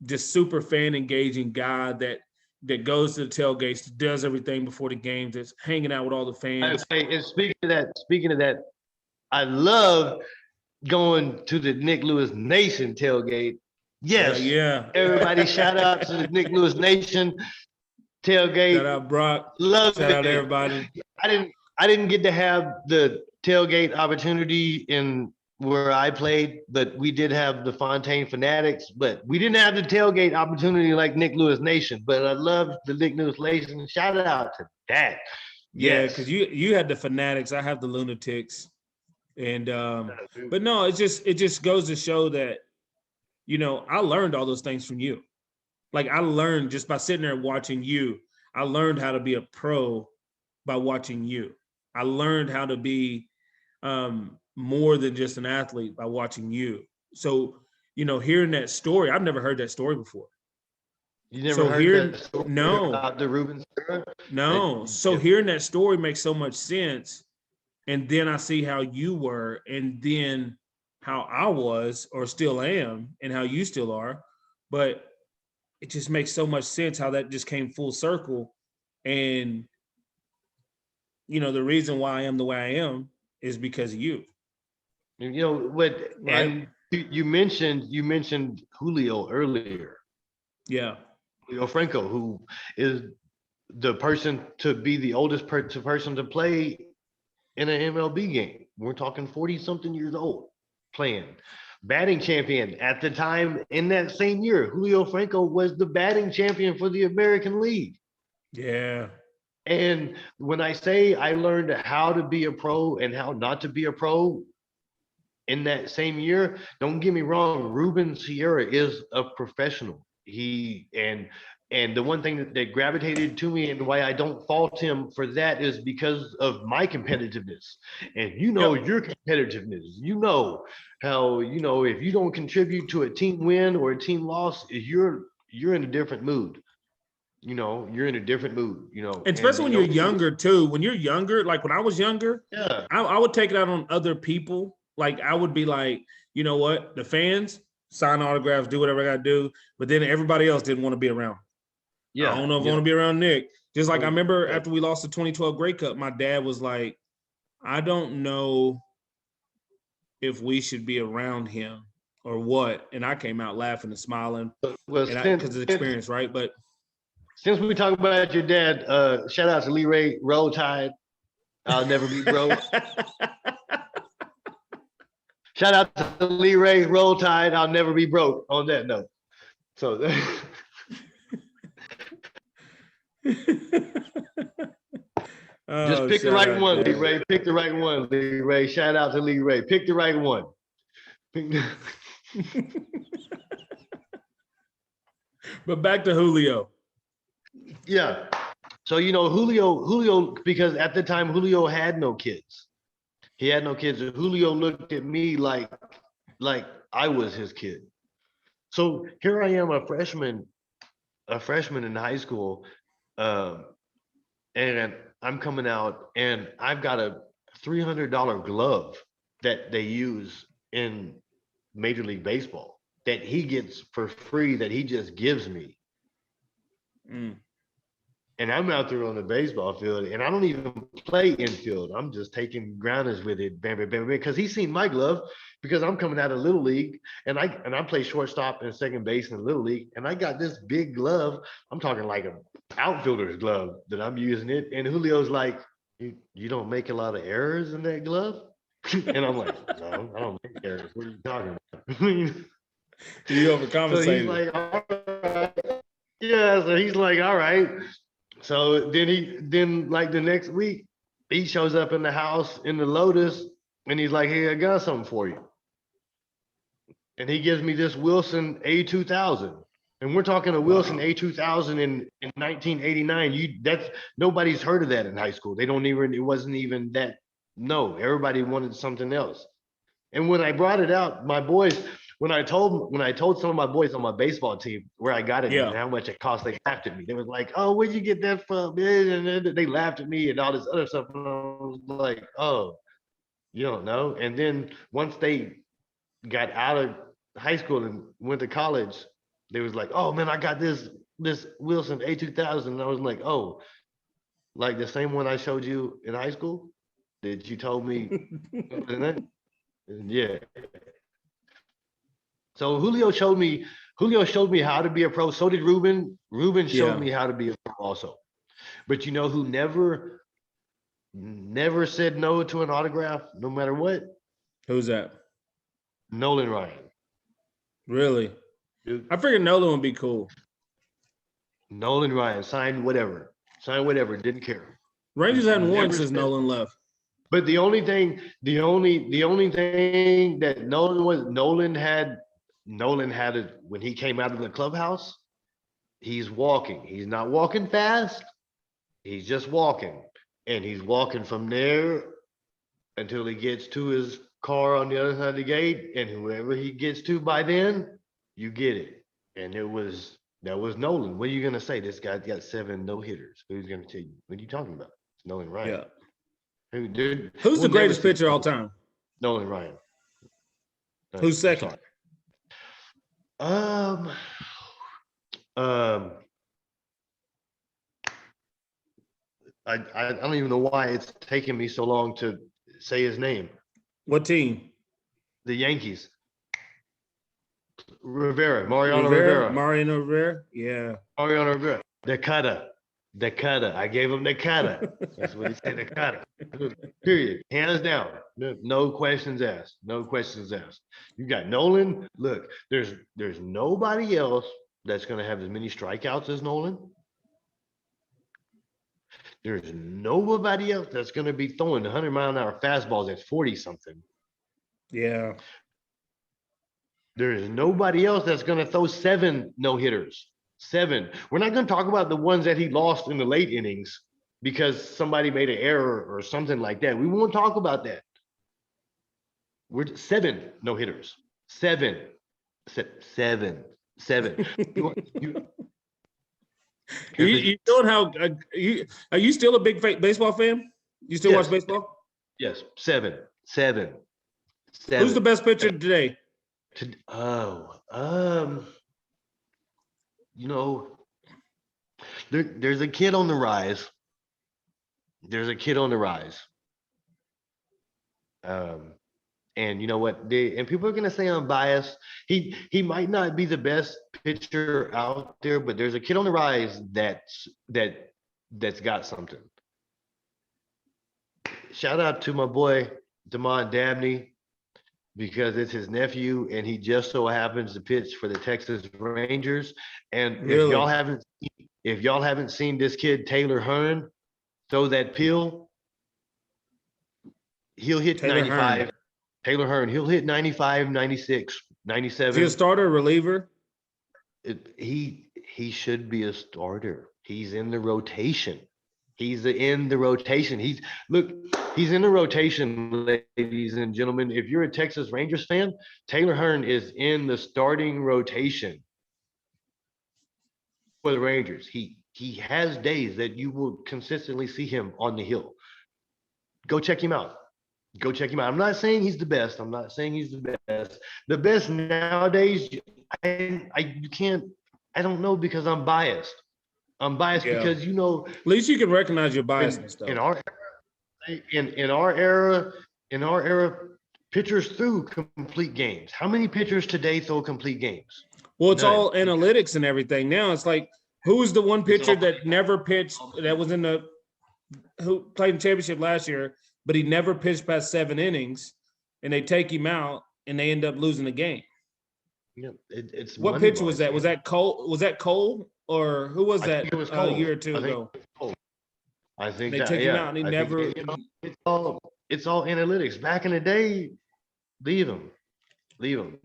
just super fan engaging guy that that goes to the tailgates, that does everything before the games, that's hanging out with all the fans. Hey, and speaking of that, I love going to the Nick Lewis Nation tailgate. Yes, Yeah. everybody, shout out to the Nick Lewis Nation tailgate. Shout out Brock. Love Shout it. out everybody. I didn't get to have the tailgate opportunity in where I played, but we did have the Fontaine Fanatics, but we didn't have the tailgate opportunity like Nick Lewis Nation. But I love the Nick Lewis Nation. Shout out to that. Yeah, because you had the Fanatics, I have the Lunatics. And but no, it just goes to show that, you know, I learned all those things from you. Like I learned just by sitting there watching you. I learned how to be a pro by watching you. I learned how to be more than just an athlete by watching you. So, you know, hearing that story, I've never heard that story before. You never heard that story about the Ruben Serra? No. So hearing that story makes so much sense. And then I see how you were, and then how I was or still am, and how you still are. But it just makes so much sense how that just came full circle. And, you know, the reason why I am the way I am is because of you. You know what? Right? And you mentioned Julio earlier. Yeah. Julio Franco, who is the person to be the oldest person to play in an MLB game. We're talking 40-something years old playing. Batting champion at the time in that same year. Julio Franco was the batting champion for the American League. Yeah. And when I say I learned how to be a pro and how not to be a pro in that same year, don't get me wrong, Ruben Sierra is a professional. And the one thing that gravitated to me and why I don't fault him for that is because of my competitiveness. And you know, your competitiveness, you know how, you know, if you don't contribute to a team win or a team loss, you're in a different mood. You know, you're in a different mood, you know. And especially when you're younger too. When you're younger, like when I was younger, yeah, I would take it out on other people. Like I would be like, you know what, the fans sign autographs, do whatever I got to do. But then everybody else didn't want to be around. Yeah, I don't know if I want to be around Nick. Just like I remember after we lost the 2012 Grey Cup, my dad was like, I don't know if we should be around him or what. And I came out laughing and smiling because of the experience, right? But since we talk about your dad, shout out to Lee Ray, Roll Tide. I'll never be broke. Shout out to Lee Ray, Roll Tide. I'll never be broke on that note. So just pick the right one, Lee Ray. Pick the right one, Lee Ray. Shout out to Lee Ray. Pick the right one. But back to Julio. Yeah. So, you know, Julio, because at the time Julio had no kids. He had no kids. Julio looked at me like I was his kid. So here I am, a freshman in high school, and I'm coming out and I've got a $300 glove that they use in Major League Baseball that he gets for free, that he just gives me. And I'm out there on the baseball field, and I don't even play infield. I'm just taking grounders with it, bam, bam, bam, because he's seen my glove, because I'm coming out of Little League, and I play shortstop and second base in Little League, and I got this big glove. I'm talking like an outfielder's glove that I'm using it, and Julio's like, you don't make a lot of errors in that glove? And I'm like, no, I don't make errors. What are you talking about? You overcompensated. So he's like, all right. Yeah, so he's like, all right. So then like the next week, he shows up in the house in the Lotus, and he's like, hey, I got something for you. And he gives me this Wilson A2000. And we're talking a Wilson A2000 in 1989. That's nobody's heard of that in high school. It wasn't even that. No, everybody wanted something else. And when I brought it out, my boys, when I told some of my boys on my baseball team where I got it and how much it cost, they laughed at me. They were like, "Oh, where'd you get that from?" And they laughed at me and all this other stuff. And I was like, "Oh, you don't know." And then once they got out of high school and went to college, they was like, "Oh man, I got this this Wilson A2000, and I was like, oh, like the same one I showed you in high school that you told me. Yeah. So Julio showed me how to be a pro. So did Ruben. Ruben showed Yeah. me how to be a pro also. But you know who never said no to an autograph, no matter what? Who's that? Nolan Ryan. Really? Dude, I figured Nolan would be cool. Nolan Ryan signed whatever. Didn't care. Rangers hadn't won Never since said- Nolan left. But the only thing that Nolan had it when he came out of the clubhouse. He's walking. He's not walking fast. He's just walking. And he's walking from there until he gets to his car on the other side of the gate. And whoever he gets to by then, you get it. And that was Nolan. What are you gonna say? This guy's got 7 no-hitters. Who's gonna tell you? What are you talking about? It's Nolan Ryan. Yeah. Dude, Who's the we'll never greatest see pitcher of all time? Nolan Ryan. Who's second? Sorry. Um, I don't even know why it's taking me so long to say his name. What team? The Yankees. Mariano Rivera. Mariano Rivera? Yeah. Mariano Rivera. Decada. I gave him Decada. That's what he said, Decada. Period. Hands down. No questions asked. No questions asked. You got Nolan. Look, there's nobody else that's going to have as many strikeouts as Nolan. There's nobody else that's going to be throwing 100-mile-an-hour fastballs at 40-something. Yeah. There is nobody else that's going to throw 7 no-hitters. 7. We're not going to talk about the ones that he lost in the late innings because somebody made an error or something like that. We won't talk about that. We're 7 no-hitters. 7. You doing how? Are you still a big baseball fan? You still watch baseball? Yes, 7. Who's the best pitcher today? You know, there's a kid on the rise. And you know what? And people are gonna say I'm biased. He might not be the best pitcher out there, but there's a kid on the rise that's got something. Shout out to my boy Damon Dabney, because it's his nephew and he just so happens to pitch for the Texas Rangers. And Really? if y'all haven't seen this kid Taylor Hearn throw that pill, he'll hit 95. Taylor Hearn, he'll hit 95, 96, 97. Is he a starter or reliever? He should be a starter. He's in the rotation. He's in the rotation. He's in the rotation, ladies and gentlemen. If you're a Texas Rangers fan, Taylor Hearn is in the starting rotation for the Rangers. He has days that you will consistently see him on the hill. Go check him out. I'm not saying he's the best. The best nowadays, I don't know because I'm biased. Because, you know. At least you can recognize your biasness, though. In our era, pitchers threw complete games. How many pitchers today throw complete games? Well, it's all analytics and everything. Now it's like, who's the one pitcher that never pitched, that was who played in championship last year, but he never pitched past 7 innings, and they take him out and they end up losing the game? Yeah, it's what pitcher was that? Was that Cole? Was that Cole, or who was that a year or two ago? I think they take him out and he never. It's all analytics. Back in the day, leave him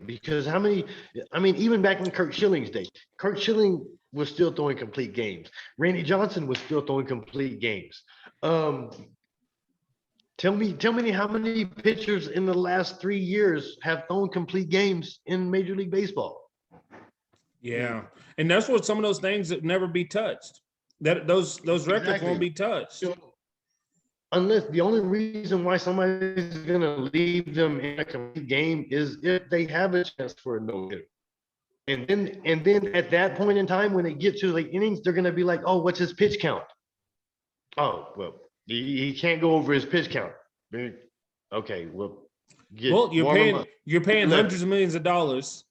because how many? I mean, even back in Kurt Schilling's day, Kurt Schilling was still throwing complete games. Randy Johnson was still throwing complete games. Tell me how many pitchers in the last 3 years have thrown complete games in Major League Baseball? Yeah, and that's what some of those things that never be touched. That those records won't be touched. Unless the only reason why somebody's gonna leave them in a complete game is if they have a chance for a no-hitter. And then at that point in time, when they get to the innings, they're gonna be like, oh, what's his pitch count? Oh, well, he can't go over his pitch count. Okay, well, Well, warm him up. you're paying Look. hundreds of millions of dollars.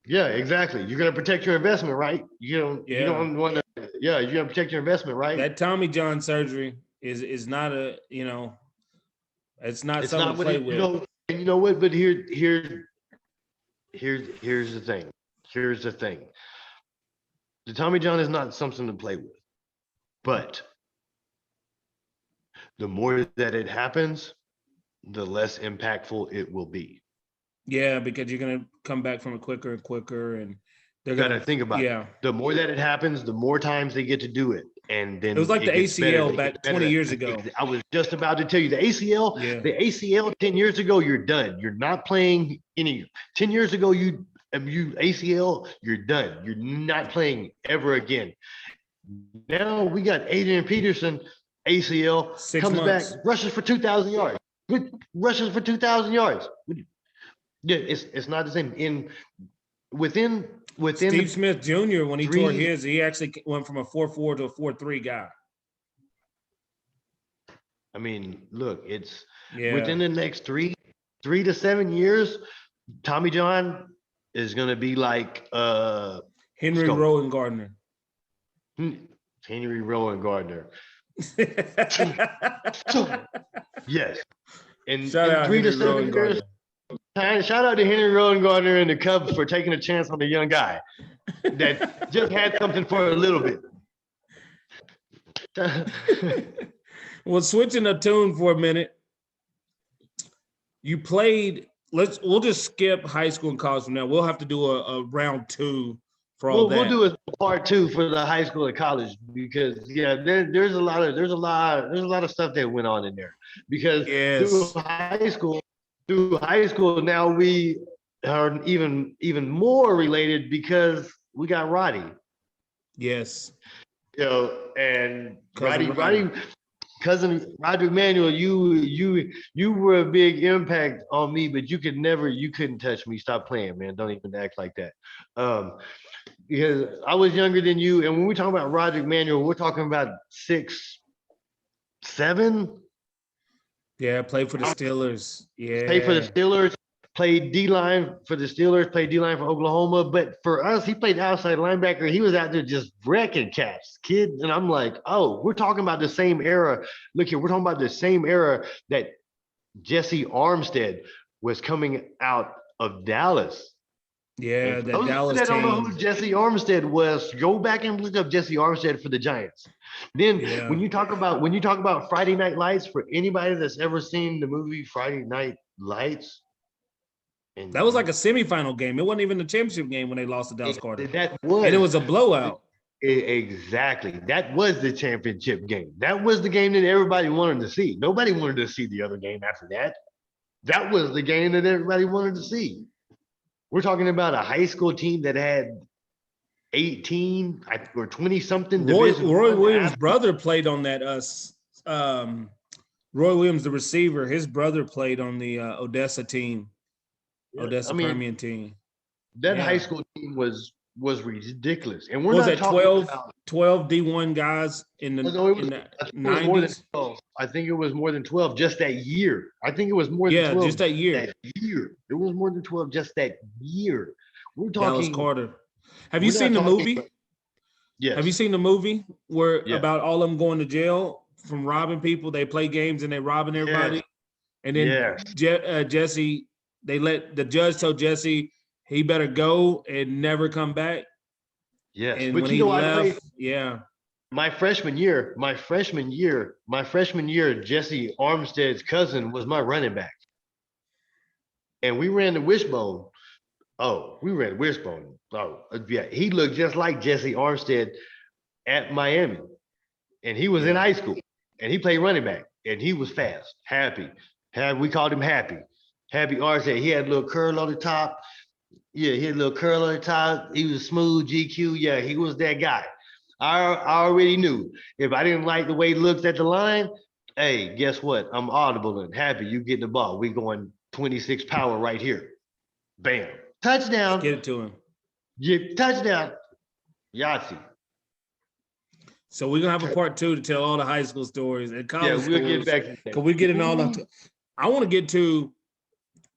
Yeah, exactly. You're gonna protect your investment, right? You don't want to. Yeah, you're gonna protect your investment, right? That Tommy John surgery is not a, it's not It's something not to what play it, with. you know what? But here's the thing. Here's the thing. The Tommy John is not something to play with, but the more that it happens, the less impactful it will be. Yeah, because you're gonna come back from it quicker and quicker, and they're You gotta gonna think about it. The more that it happens, the more times they get to do it. And then It was like the gets better, ACL it back gets better. 20 years ago. I was just about to tell you the ACL, Yeah. the ACL 10 years ago, you're done. You're not playing any 10 years ago, you ACL, you're done. You're not playing ever again. Now we got Adrian Peterson, ACL, 6 comes months. back, rushes for 2,000 yards. Rushes for 2,000 yards. Yeah, it's not the same. Within Steve Smith Jr., when he tore three- his, he actually went from a 4.4 to a 4.3 guy. I mean, look, it's Yeah. within the next 3 to 7 years, Tommy John is gonna be like Henry Scope. Rowan Gardner. Henry Rowan Gardner. Yes. And Shout out 3 to Henry 7 Rowan years, Gardner. shout out to Henry Rowan Gardner and the Cubs for taking a chance on the young guy that just had something for a little bit. Well, switching the tune for a minute. You played. We'll just skip high school and college from now. We'll have to do a round 2 for all that. We'll do a part 2 for the high school and college because there's a lot of stuff that went on in there because through high school now we are even more related because we got Roddy. Yes. And Cousin Roddy, cousin Roderick Manuel, you were a big impact on me, but you couldn't touch me. Stop playing, man. Don't even act like that. Because I was younger than you, and when we talk about Roderick Manuel, we're talking about 6, 7. Yeah, played for the Steelers. Yeah. Played for the Steelers, played D-line for the Steelers, played D-line for Oklahoma. But for us, he played outside linebacker. He was out there just wrecking cats, kid. And I'm like, oh, we're talking about the same era. Look here, we're talking about the same era that Jesse Armstead was coming out of Dallas. Yeah, the Dallas that team. don't know who Jesse Armstead was, go back and look up Jesse Armstead for the Giants. Then when you talk about Friday Night Lights, for anybody that's ever seen the movie Friday Night Lights, and that was like a semifinal game. It wasn't even a championship game when they lost to Dallas Carter. And it was a blowout. Exactly. That was the championship game. That was the game that everybody wanted to see. Nobody wanted to see the other game after that. That was the game that everybody wanted to see. We're talking about a high school team that had 18 or 20 something. Roy Williams' brother played on that. Roy Williams, the receiver, his brother played on the Odessa team, Odessa Permian team. That high school team was ridiculous. And we're was not that talking 12 D1 guys in the 90s? I think it was more than 12 just that year. I think it was more than 12. Yeah, just that year. It was more than 12 just that year. We're talking Dallas Carter. Have you seen the movie? Yes. Have you seen the movie where about all of them going to jail from robbing people? They play games and they robbing everybody. Yes. And then Jesse, the judge told Jesse he better go and never come back. Yes. And but when he left, my freshman year, Jesse Armstead's cousin was my running back. And we ran the wishbone. Oh, yeah. He looked just like Jesse Armstead at Miami. And he was in high school. And he played running back. And he was fast. Happy. We called him Happy. Happy Armstead. He had a little curl on the top. Yeah, he had a little curl on the top. He was smooth, GQ. Yeah, he was that guy. I already knew. If I didn't like the way he looked at the line, hey, guess what? I'm audible and Happy. You get the ball. We going 26 power right here. Bam. Touchdown. get it to him. Touchdown. Yahtzee. So we're gonna have a part 2 to tell all the high school stories and Yeah, college we'll get stories. back to that. Can we get in all the? I want to get to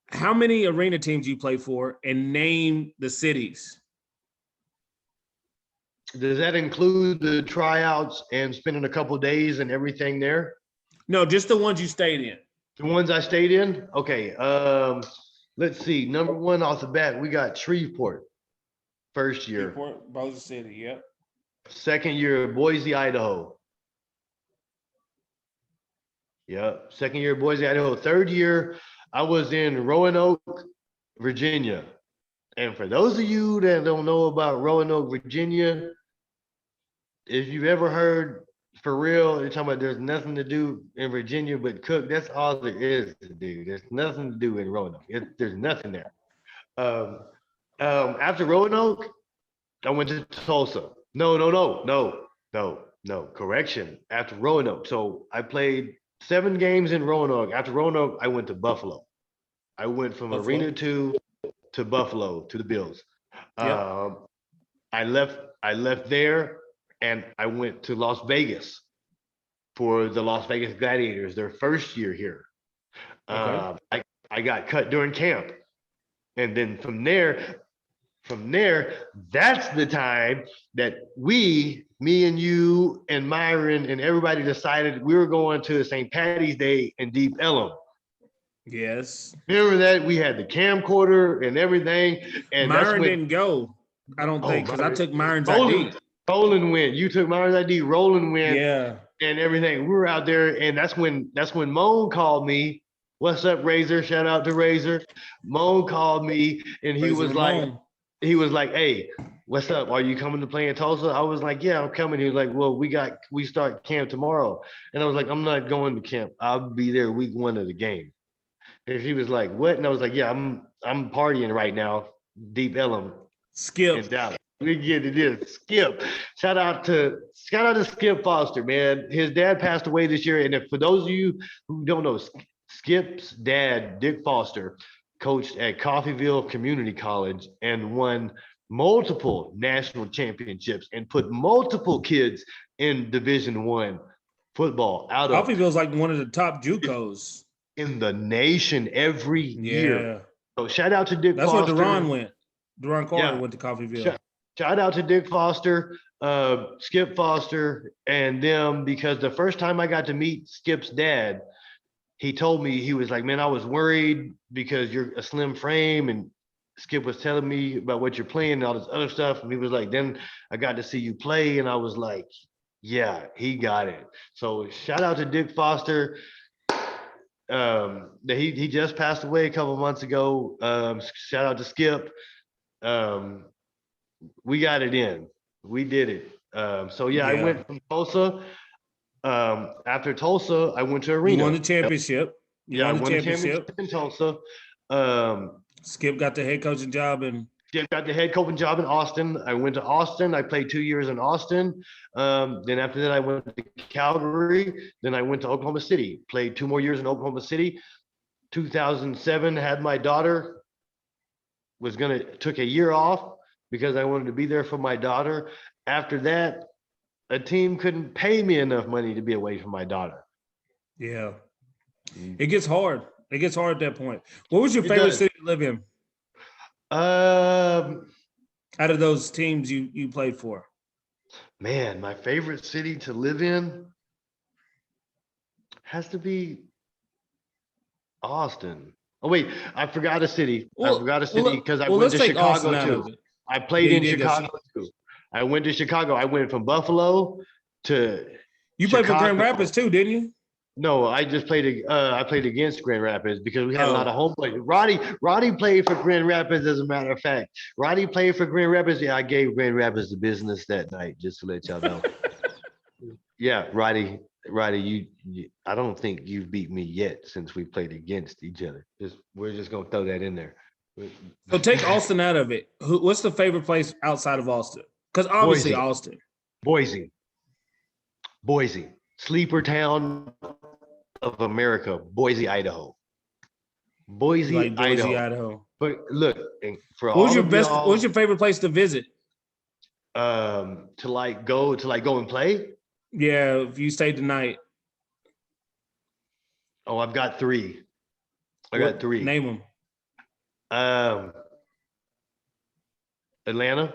how many arena teams you play for and name the cities. Does that include the tryouts and spending a couple of days and everything there? No, just the ones you stayed in. The ones I stayed in? Okay. Let's see. Number one off the bat, we got Shreveport. First year. Shreveport, Bossier City, yep. Second year, Boise, Idaho. Yep. Second year, Boise, Idaho. Third year, I was in Roanoke, Virginia. And for those of you that don't know about Roanoke, Virginia, if you've ever heard for real, you're talking about there's nothing to do in Virginia but cook. That's all there is to do. There's nothing to do in Roanoke. There's nothing there. After Roanoke, I went to Tulsa. No. Correction. After Roanoke. So I played 7 games in Roanoke. After Roanoke, I went to Buffalo. I went from Buffalo. Arena 2 to Buffalo to the Bills. Yep. I left there and I went to Las Vegas for the Las Vegas Gladiators, their first year here. Okay. I got cut during camp. And then from there, that's the time that me and you and Myron and everybody decided we were going to St. Patty's Day in Deep Ellum. Yes. Remember that? We had the camcorder and everything. And Myron didn't go, I don't think, because I took Myron's ID. Roland went. You took Myron's ID. Roland went. Yeah. And everything. We were out there, and that's when Moan called me. What's up, Razor? Shout out to Razor. Moan called me, and he was like, "Hey, what's up? Are you coming to play in Tulsa?" I was like, "Yeah, I'm coming." He was like, "Well, we start camp tomorrow," and I was like, "I'm not going to camp. I'll be there week 1 of the game." And he was like, "What?" And I was like, "Yeah, I'm partying right now, Deep Ellum, Skip. in Dallas." We get to this. Skip. Shout out to Skip Foster, man. His dad passed away this year, and for those of you who don't know, Skip's dad, Dick Foster, coached at Coffeyville Community College and won multiple national championships and put multiple kids in Division I football out of Coffeyville's like one of the top JUCOs in the nation every year. So shout out to Dick That's Foster. where Duron went. Duron Carter went to Coffeyville. Shout out to Dick Foster, Skip Foster, and them, because the first time I got to meet Skip's dad, he told me, he was like, "Man, I was worried because you're a slim frame," and Skip was telling me about what you're playing and all this other stuff. And he was like, "Then I got to see you play," and I was like, "Yeah, he got it." So shout out to Dick Foster. He just passed away a couple months ago. Shout out to Skip. We got it in. We did it. I went from Tulsa. After Tulsa, I went to Arena. You won the championship. I won the championship in Tulsa. Skip got the head coaching job in. Skip got the head coaching job in Austin. I went to Austin. I played 2 years in Austin. Then after that, I went to Calgary. Then I went to Oklahoma City. Played 2 more years in Oklahoma City. 2007, had my daughter. Took a year off because I wanted to be there for my daughter. After that, a team couldn't pay me enough money to be away from my daughter. Yeah. It gets hard. It gets hard at that point. What was your favorite city to live in? Out of those teams you played for? Man, my favorite city to live in has to be Austin. Oh, wait, I forgot a city. I forgot a city because I went to Chicago too. I played in Chicago too. I went to Chicago. I went from Buffalo to You played for Grand Rapids too, didn't you? No, I just played. I played against Grand Rapids because we had a lot of home players. Roddy played for Grand Rapids. As a matter of fact, Roddy played for Grand Rapids. Yeah, I gave Grand Rapids the business that night, just to let y'all know. Yeah, Roddy, you, I don't think you've beat me yet since we played against each other. We're just gonna throw that in there. So take Austin out of it. What's the favorite place outside of Austin? Because obviously Austin. Boise, sleeper town of America, Boise, Idaho. You Boise, like Boise, Idaho. Idaho. But look, and for What was all your of best? What y'all, was your favorite place to visit? to go and play. Yeah, if you stayed the night, Oh, I've got three. I got what three. name them? Um, Atlanta,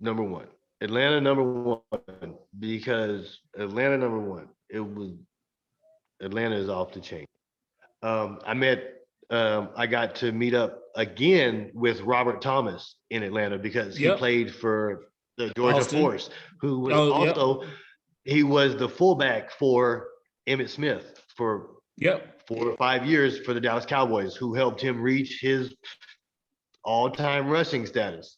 number one. Atlanta, number one, because Atlanta, number one. Atlanta is off the chain. I got to meet up again with Robert Thomas in Atlanta because he Yep, played for the Georgia Austin. Force, who was Oh, yep, also, he was the fullback for Emmitt Smith for yep. 4 or 5 years for the Dallas Cowboys, who helped him reach his all-time rushing status.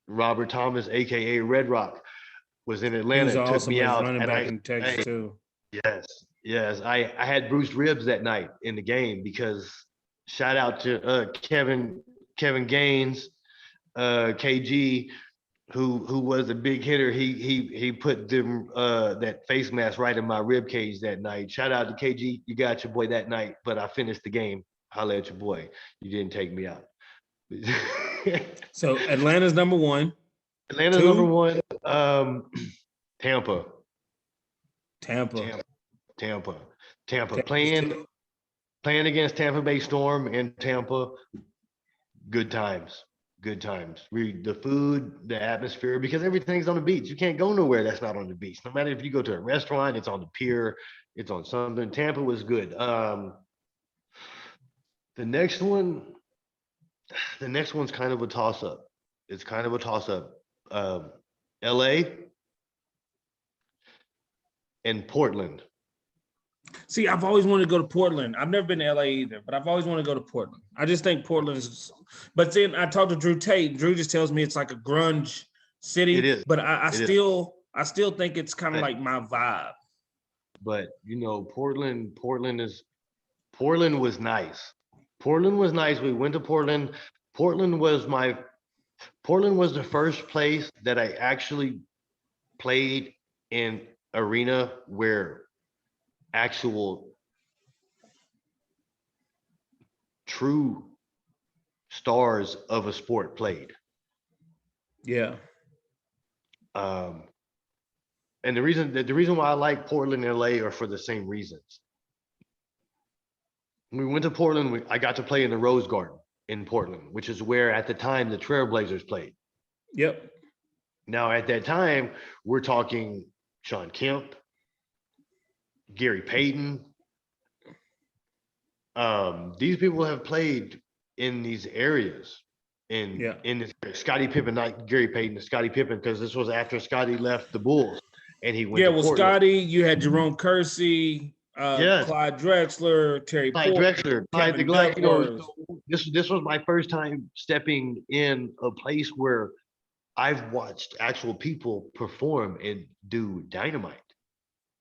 Robert Thomas, aka Red Rock, was in He Atlanta was and took awesome me as out. running And back in Texas I too. yes, yes, I had bruised ribs that night in the game because shout out to Kevin Gaines, KG, who was a big hitter. He put them that face mask right in my rib cage that night. Shout out to KG, you got your boy that night, but I finished the game. Holla at your boy. You didn't take me out. So Atlanta's number one. Atlanta's number Two, one. Tampa, Tampa. Tampa, Tampa, Tampa. Tampa's Playing two. playing against Tampa Bay Storm in Tampa. Good times. Good times. The food, the atmosphere, because everything's on the beach. You can't go nowhere that's not on the beach. No matter if you go to a restaurant, it's on the pier, it's on something. Tampa was good. The next one, the next one's kind of a toss up. It's kind of a toss up. Um, LA and Portland. See, I've always wanted to go to Portland. I've never been to LA either, but I've always wanted to go to Portland. I just think Portland is. But then I talked to Drew Tate. Drew just tells me it's like a grunge It city, is. but I It is. still think it's kind of But, like my vibe. but you know, Portland was nice. Portland was nice. We went to Portland. Portland was my Portland was the first place that I actually played in arena where actual true stars of a sport played. Yeah, Um, and the reason why I like Portland and LA are for the same reasons. When we went to Portland, I got to play in the Rose Garden in Portland, which is where at the time the Trailblazers played. yep, Now at that time, we're talking Sean Kemp, Gary Payton. These people have played in these areas. yeah, In this Scottie Pippen, not Gary Payton, Scottie Pippen, because this was after Scottie left the Bulls and he went yeah. to Well, Portland. Scotty, you had Jerome Kersey, Yes, Clyde Drexler, Terry Clyde Porter, Drexler, Clyde the Kevin Glide, Duckworth. this was my first time stepping in a place where I've watched actual people perform and do dynamite.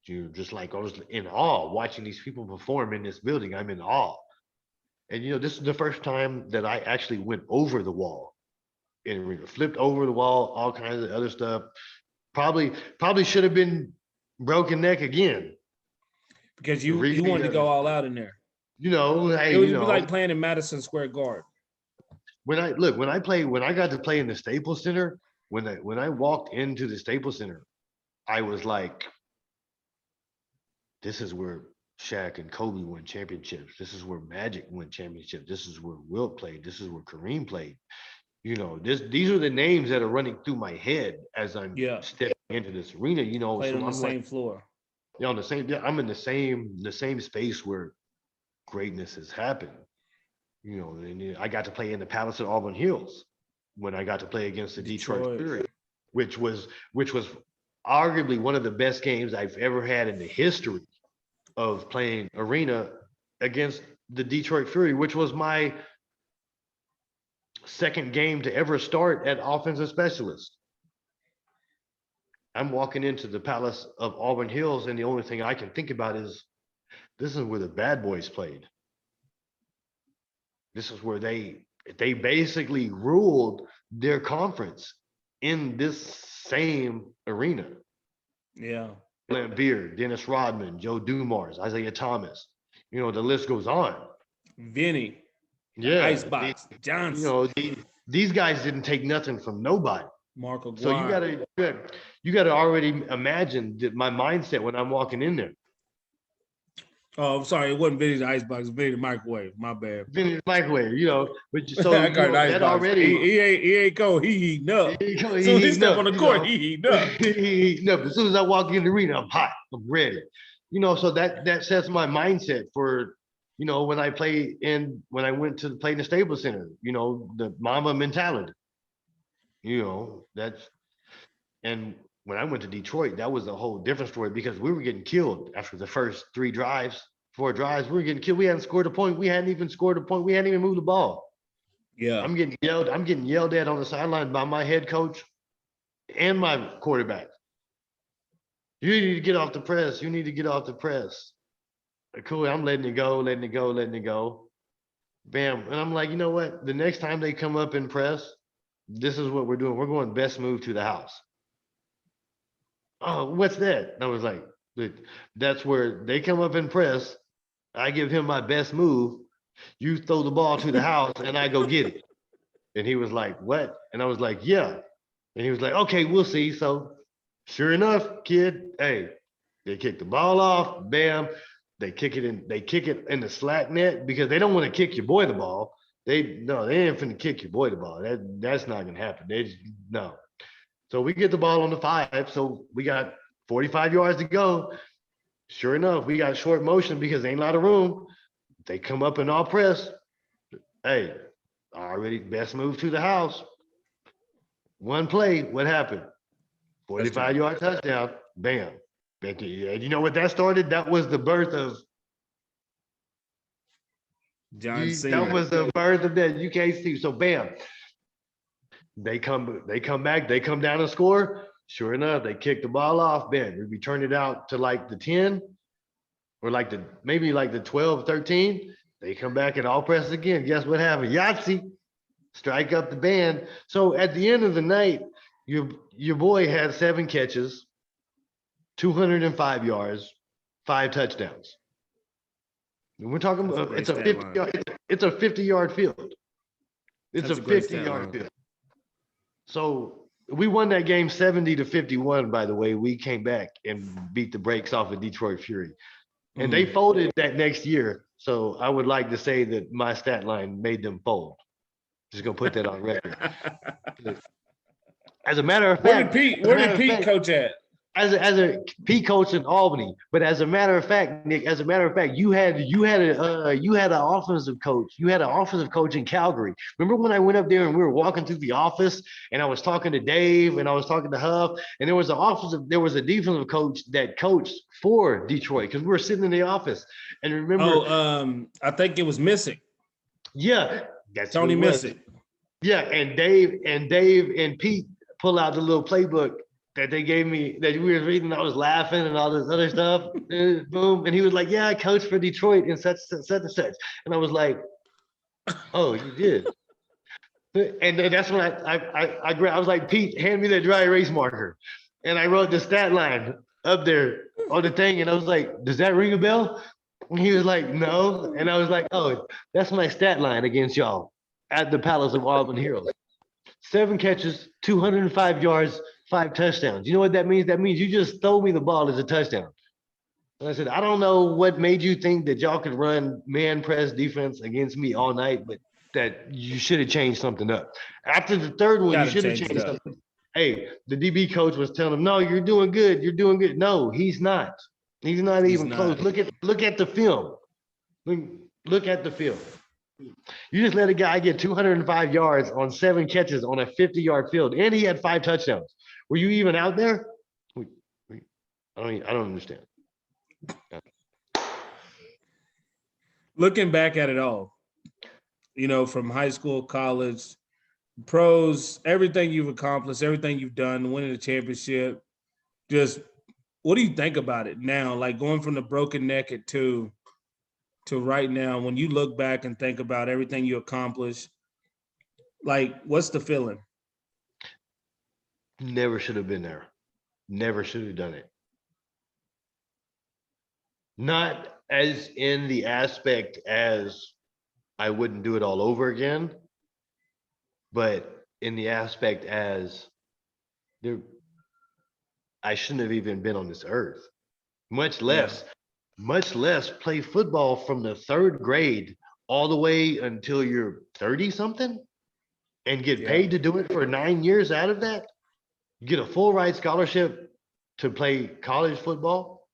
You just like I was in awe watching these people perform in this building. I'm in awe. And this is the first time that I actually went over the wall and we flipped over the wall, all kinds of other stuff. Probably should have been broken neck again. Because you wanted to go all out in there. Hey, It would be like playing in Madison Square Garden. when I got to play in the Staples Center, when I walked into the Staples Center, I was like, this is where Shaq and Kobe won championships. This is where Magic won championships. This is where Wilt played. This is where Kareem played. These are the names that are running through my head as I'm stepping into this arena. Played So on the I'm same like, floor. on the same. I'm in the same space where greatness has happened. And I got to play in the Palace at Auburn Hills when I got to play against the Detroit Fury, which was arguably one of the best games I've ever had in the history of playing arena against the Detroit Fury, which was my second game to ever start at offensive specialist. I'm walking into the Palace of Auburn Hills, and the only thing I can think about is this is where the bad boys played. This is where they basically ruled their conference in this same arena. Yeah. Glenn Beard, Dennis Rodman, Joe Dumars, Isaiah Thomas. The list goes on. Vinny, Yeah, Icebox, Johnson, these guys didn't take nothing from nobody. Marco So you Guard. gotta already imagine that my mindset when I'm walking in there. Oh, I'm sorry, it wasn't Vinny the Icebox, Vinny the Microwave. My bad. Vinny's microwave, but I got an that Icebox. already He ain't cold. He heating up. he As soon as he heating step up, on the court, he heating up. he heating up. As soon as I walk in the arena, I'm hot. I'm ready. So that sets my mindset for when I went to play in the Staples Center, the Mamba mentality. That's and when I went to Detroit, that was a whole different story because we were getting killed after the first 4 drives. We were getting killed. We hadn't scored a point. We hadn't even scored a point. We hadn't even moved the ball. Yeah. I'm getting yelled at on the sideline by my head coach and my quarterback. You need to get off the press. You need to get off the press. Cool. I'm letting it go. Bam. And I'm like, you know what? The next time they come up and press, this is what we're doing. We're going best move to the house. Oh, what's that? And I was like, that's where they come up and press. I give him my best move. You throw the ball to the house and I go get it. And he was like, what? And I was like, yeah. And he was like, okay, we'll see. So sure enough, kid, hey, they kick the ball off, bam. They kick it in the slack net because they don't want to kick your boy the ball. They ain't finna kick your boy the ball. That's not gonna happen. No. So we get the ball on the 5. So we got 45 yards to go. Sure enough, we got short motion because there ain't a lot of room. They come up and all press. Hey, already best move to the house. One play, what happened? 45-yard touchdown. Bam. And you know what that started? That was the birth of John Cena. That was the birth of that. You can't see. So bam. They come back, they come down and score. Sure enough, they kick the ball off. Bam. We return it out to like the 10 or maybe the 12, 13. They come back and all press again. Guess what happened? Yahtzee. Strike up the band. So at the end of the night, your boy had 7 catches, 205 yards, 5 touchdowns. And we're talking about it's a 50-yard field. It's a 50-yard field. So we won that game 70-51, by the way. We came back and beat the brakes off of Detroit Fury. And they folded that next year. So I would like to say that my stat line made them fold. Just gonna put that on record. As a matter of fact, where did Pete coach at? As a Pete coach in Albany, but as a matter of fact, Nick, you had an offensive coach. You had an offensive coach in Calgary. Remember when I went up there and we were walking through the office and I was talking to Dave and I was talking to Huff and there was a defensive coach that coached for Detroit because we were sitting in the office and remember. I think it was Missick. Yeah, that's Tony Missick. Yeah, and Dave and Pete pull out the little playbook that they gave me that we were reading. I was laughing and all this other stuff. And boom. And he was like, yeah, I coached for Detroit and such and such. And I was like, oh, you did. And that's when I grabbed, I was like, Pete, hand me that dry erase marker. And I wrote the stat line up there on the thing. And I was like, does that ring a bell? And he was like, no. And I was like, oh, that's my stat line against y'all at the Palace of Auburn Heroes. 7 catches, 205 yards, 5 touchdowns. You know what that means? That means you just throw me the ball as a touchdown. And I said, I don't know what made you think that y'all could run man press defense against me all night, but that you should have changed something up. After the third one, you should have changed something. Hey, the DB coach was telling him, no, you're doing good. You're doing good. No, he's not. He's not even close. Look at the film. Look at the film. You just let a guy get 205 yards on 7 catches on a 50-yard field, and he had 5 touchdowns. Were you even out there? I don't understand. Looking back at it all, from high school, college, pros, everything you've accomplished, everything you've done, winning a championship, just what do you think about it now? Like going from the broken neck at 2 to right now, when you look back and think about everything you accomplished, like what's the feeling? Never should have been there. Never should have done it. Not as in the aspect as I wouldn't do it all over again. But in the aspect as there, I shouldn't have even been on this earth, much Yeah. less, much less play football from the third grade all the way until you're 30 something and get Yeah. paid to do it for 9 years out of that. You get a full ride scholarship to play college football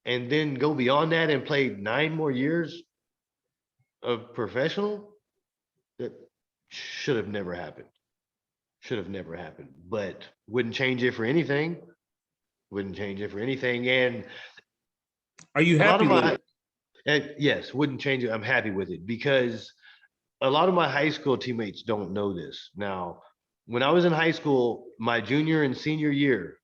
and then go beyond that and play 9 more years of professional. That should have never happened. Should have never happened, but wouldn't change it for anything. Wouldn't change it for anything. And Are you a lot happy of with my, it? yes, wouldn't change it. I'm happy with it because a lot of my high school teammates don't know this. Now, when I was in high school, my junior and senior year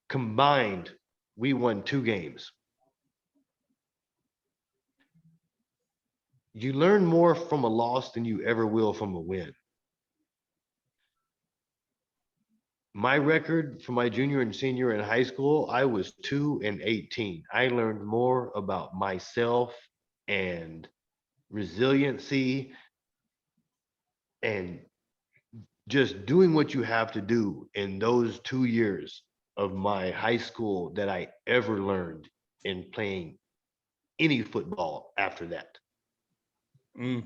combined, we won 2 games. You learn more from a loss than you ever will from a win. My record for my junior and senior in high school, I was 2-18. I learned more about myself and resiliency and just doing what you have to do in those 2 years of my high school that I ever learned in playing any football after that. Because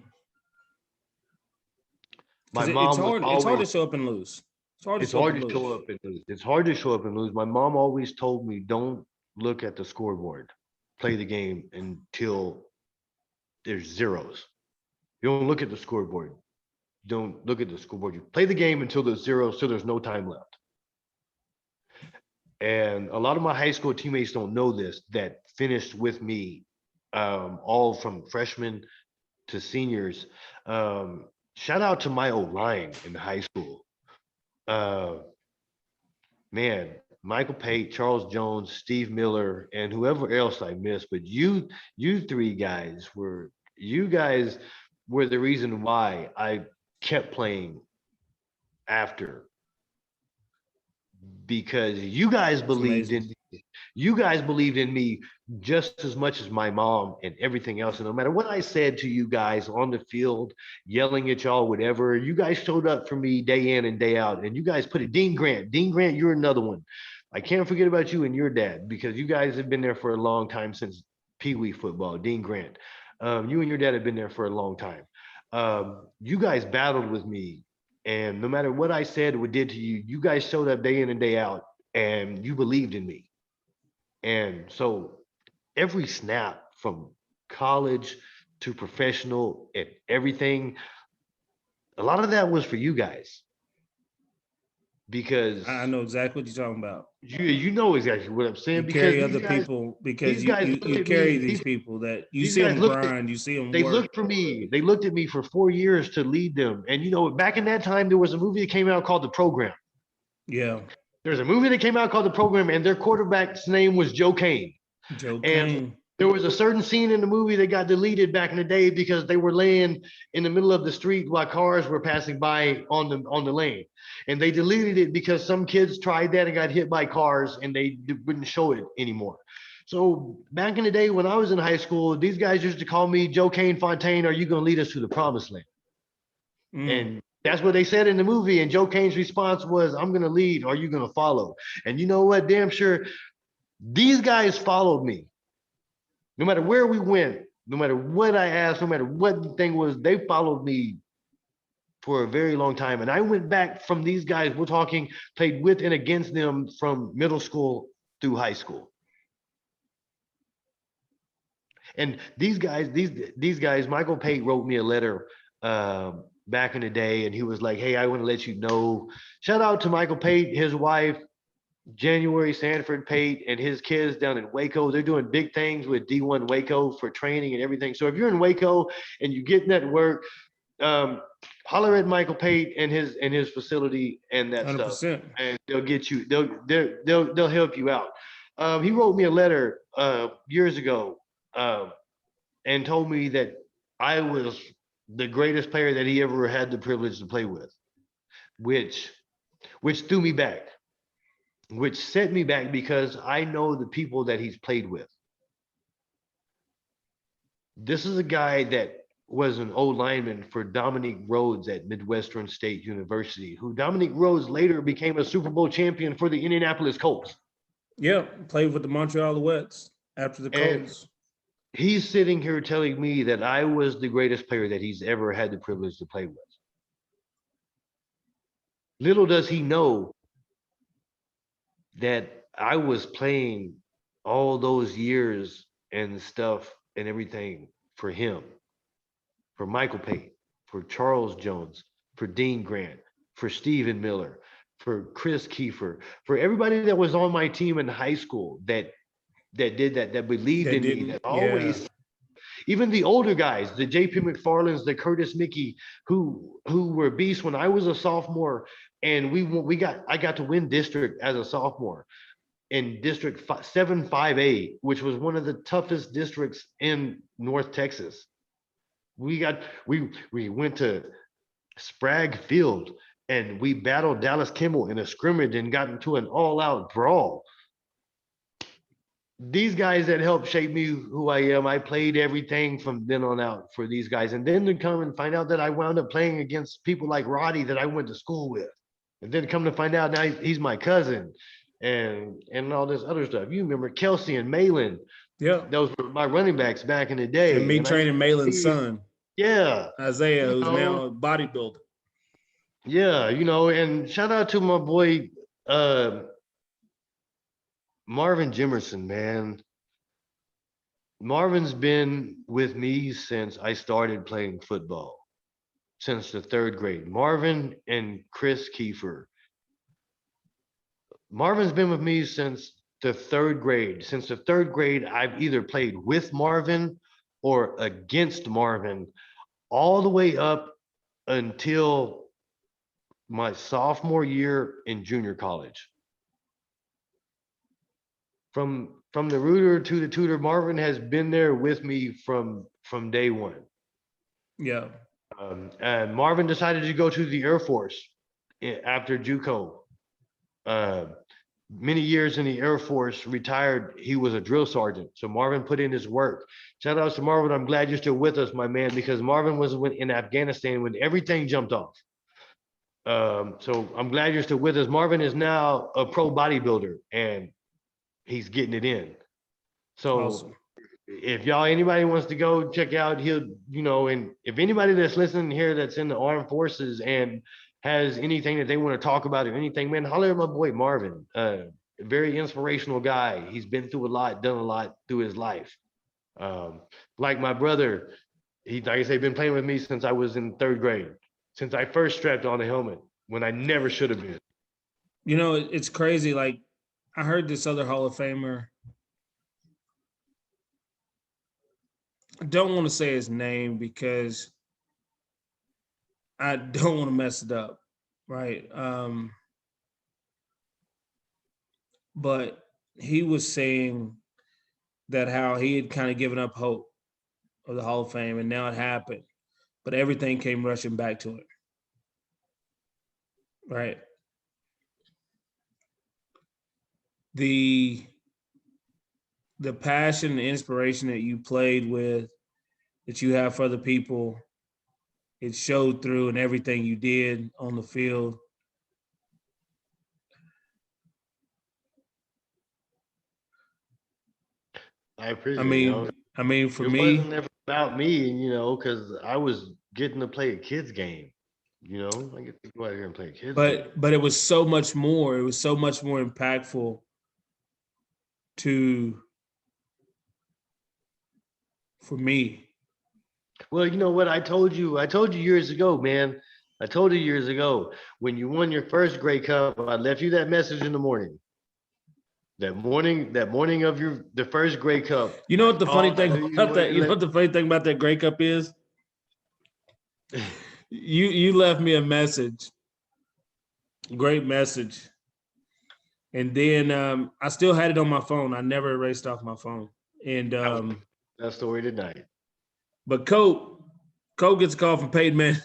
My it's mom was hard. It's hard to always, show up and lose. It's hard to it's show up hard and to show lose. up and lose. It's hard to show up and lose. My mom always told me, don't look at the scoreboard, play the game until there's zeros. You don't look at the scoreboard. Don't look at the scoreboard. You play the game until there's zeros, so there's no time left. And a lot of my high school teammates don't know this that finished with me, all from freshmen to seniors. Shout out to my old line in high school. Uh, Man, Michael Pate, Charles Jones, Steve Miller, and whoever else I missed. But you three guys were, you guys were the reason why I kept playing after, because It's amazing. you guys believed in me just as much as my mom and everything else. And no matter what I said to you guys on the field, yelling at y'all, whatever, you guys showed up for me day in and day out. And you guys put it, Dean Grant, you're another one. I can't forget about you and your dad because you guys have been there for a long time since Pee Wee football. Dean Grant, you and your dad have been there for a long time. You guys battled with me, and no matter what I said or did to you, you guys showed up day in and day out, and you believed in me. And so every snap from college to professional and everything, a lot of that was for you guys because I know exactly what you're talking about. you know exactly what I'm You saying because carry other people these because you guys you, looked you at carry me these people that you these see guys them looked at grind, you see them they work. looked for me. They looked at me for 4 years to lead them. And you know, back in that time, there was a movie that came out called The Program. Yeah, There's a movie that came out called The Program, and their quarterback's name was Joe Kane. Joe And Kane. there was a certain scene in the movie that got deleted back in the day because they were laying in the middle of the street while cars were passing by on the lane. And they deleted it because some kids tried that and got hit by cars and they wouldn't show it anymore. So back in the day when I was in high school, these guys used to call me Joe Kane Fontaine, are you going to lead us to the promised land? Mm. And that's what they said in the movie. And Joe Kane's response was, I'm going to lead. Are you going to follow? And you know what? Damn sure these guys followed me. No matter where we went, no matter what I asked, no matter what the thing was, they followed me for a very long time. And I went back from these guys, we're talking, played with and against them from middle school through high school. And these guys, Michael Pate wrote me a letter back in the day, and he was like, "Hey, I want to let you know." Shout out to Michael Pate, his wife, January Sanford Pate, and his kids down in Waco. They're doing big things with D1 Waco for training and everything. So if you're in Waco and you get that work, holler at Michael Pate and his facility and that stuff, 100%. and they'll get you. They'll help you out. He wrote me a letter years ago and told me that I was the greatest player that he ever had the privilege to play with, which threw me back, which set me back because I know the people that he's played with. This is a guy that was an old lineman for Dominique Rhodes at Midwestern State University, who Dominique Rhodes later became a Super Bowl champion for the Indianapolis Colts. Yeah, played with the Montreal Alouettes after the And Colts. he's sitting here telling me that I was the greatest player that he's ever had the privilege to play with. Little does he know that I was playing all those years and stuff and everything for him, for Michael Payton, for Charles Jones, for Dean Grant, for Stephen Miller, for Chris Kiefer, for everybody that was on my team in high school that did that believed in me, that always, even the older guys, the JP McFarlands, the Curtis Mickey, who were beasts when I was a sophomore, and I got to win district as a sophomore in District 7-5A, which was one of the toughest districts in North Texas. We went to Sprague Field and we battled Dallas Kimball in a scrimmage and got into an all-out brawl. These guys that helped shape me who I am, I played everything from then on out for these guys. And then to come and find out that I wound up playing against people like Roddy that I went to school with. And then come to find out now he's my cousin and all this other stuff. You remember Kelsey and Malin. Yeah. Those were my running backs back in the day. And me training Malin's son. Yeah. Isaiah, who's now a bodybuilder. Yeah, and shout out to my boy Marvin Jimerson, man. Marvin's been with me since I started playing football, since the 3rd grade. Marvin and Chris Kiefer. Marvin's been with me since the 3rd grade. Since the 3rd grade, I've either played with Marvin or against Marvin all the way up until my sophomore year in junior college. From the rooter to the tutor, Marvin has been there with me from day one. Yeah. And Marvin decided to go to the Air Force after JUCO. Many years in the Air Force, retired. He was a drill sergeant. So Marvin put in his work. Shout out to Marvin. I'm glad you're still with us, my man, because Marvin was in Afghanistan when everything jumped off. So I'm glad you're still with us. Marvin is now a pro bodybuilder and he's getting it in. So awesome. If anybody wants to go check out, and if anybody that's listening here that's in the armed forces and has anything that they want to talk about or anything, man, holler at my boy Marvin. Very inspirational guy. He's been through a lot, done a lot through his life. Like my brother, he, like I say, been playing with me since I was in 3rd grade, since I first strapped on a helmet when I never should have been. It's crazy. Like, I heard this other Hall of Famer. I don't want to say his name because I don't want to mess it up, right? But he was saying that how he had kind of given up hope of the Hall of Fame, and now it happened, but everything came rushing back to it, right? The passion and inspiration that you played with, that you have for other people, it showed through in everything you did on the field. I appreciate it. I mean, for me, it wasn't never about me, because I was getting to play a kid's game. I get to go out here and play a kid's game. But it was so much more. It was so much more impactful for me. Well, you know what I told you years ago, man. I told you years ago, when you won your first Grey Cup, I left you that message in the morning. That morning of the first Grey Cup. You know what the funny thing about that? You know what the funny thing about that Grey Cup is? You left me a message. Great message. And then I still had it on my phone. I never erased off my phone. And that story tonight. But Cope gets a call from Peyton Manning.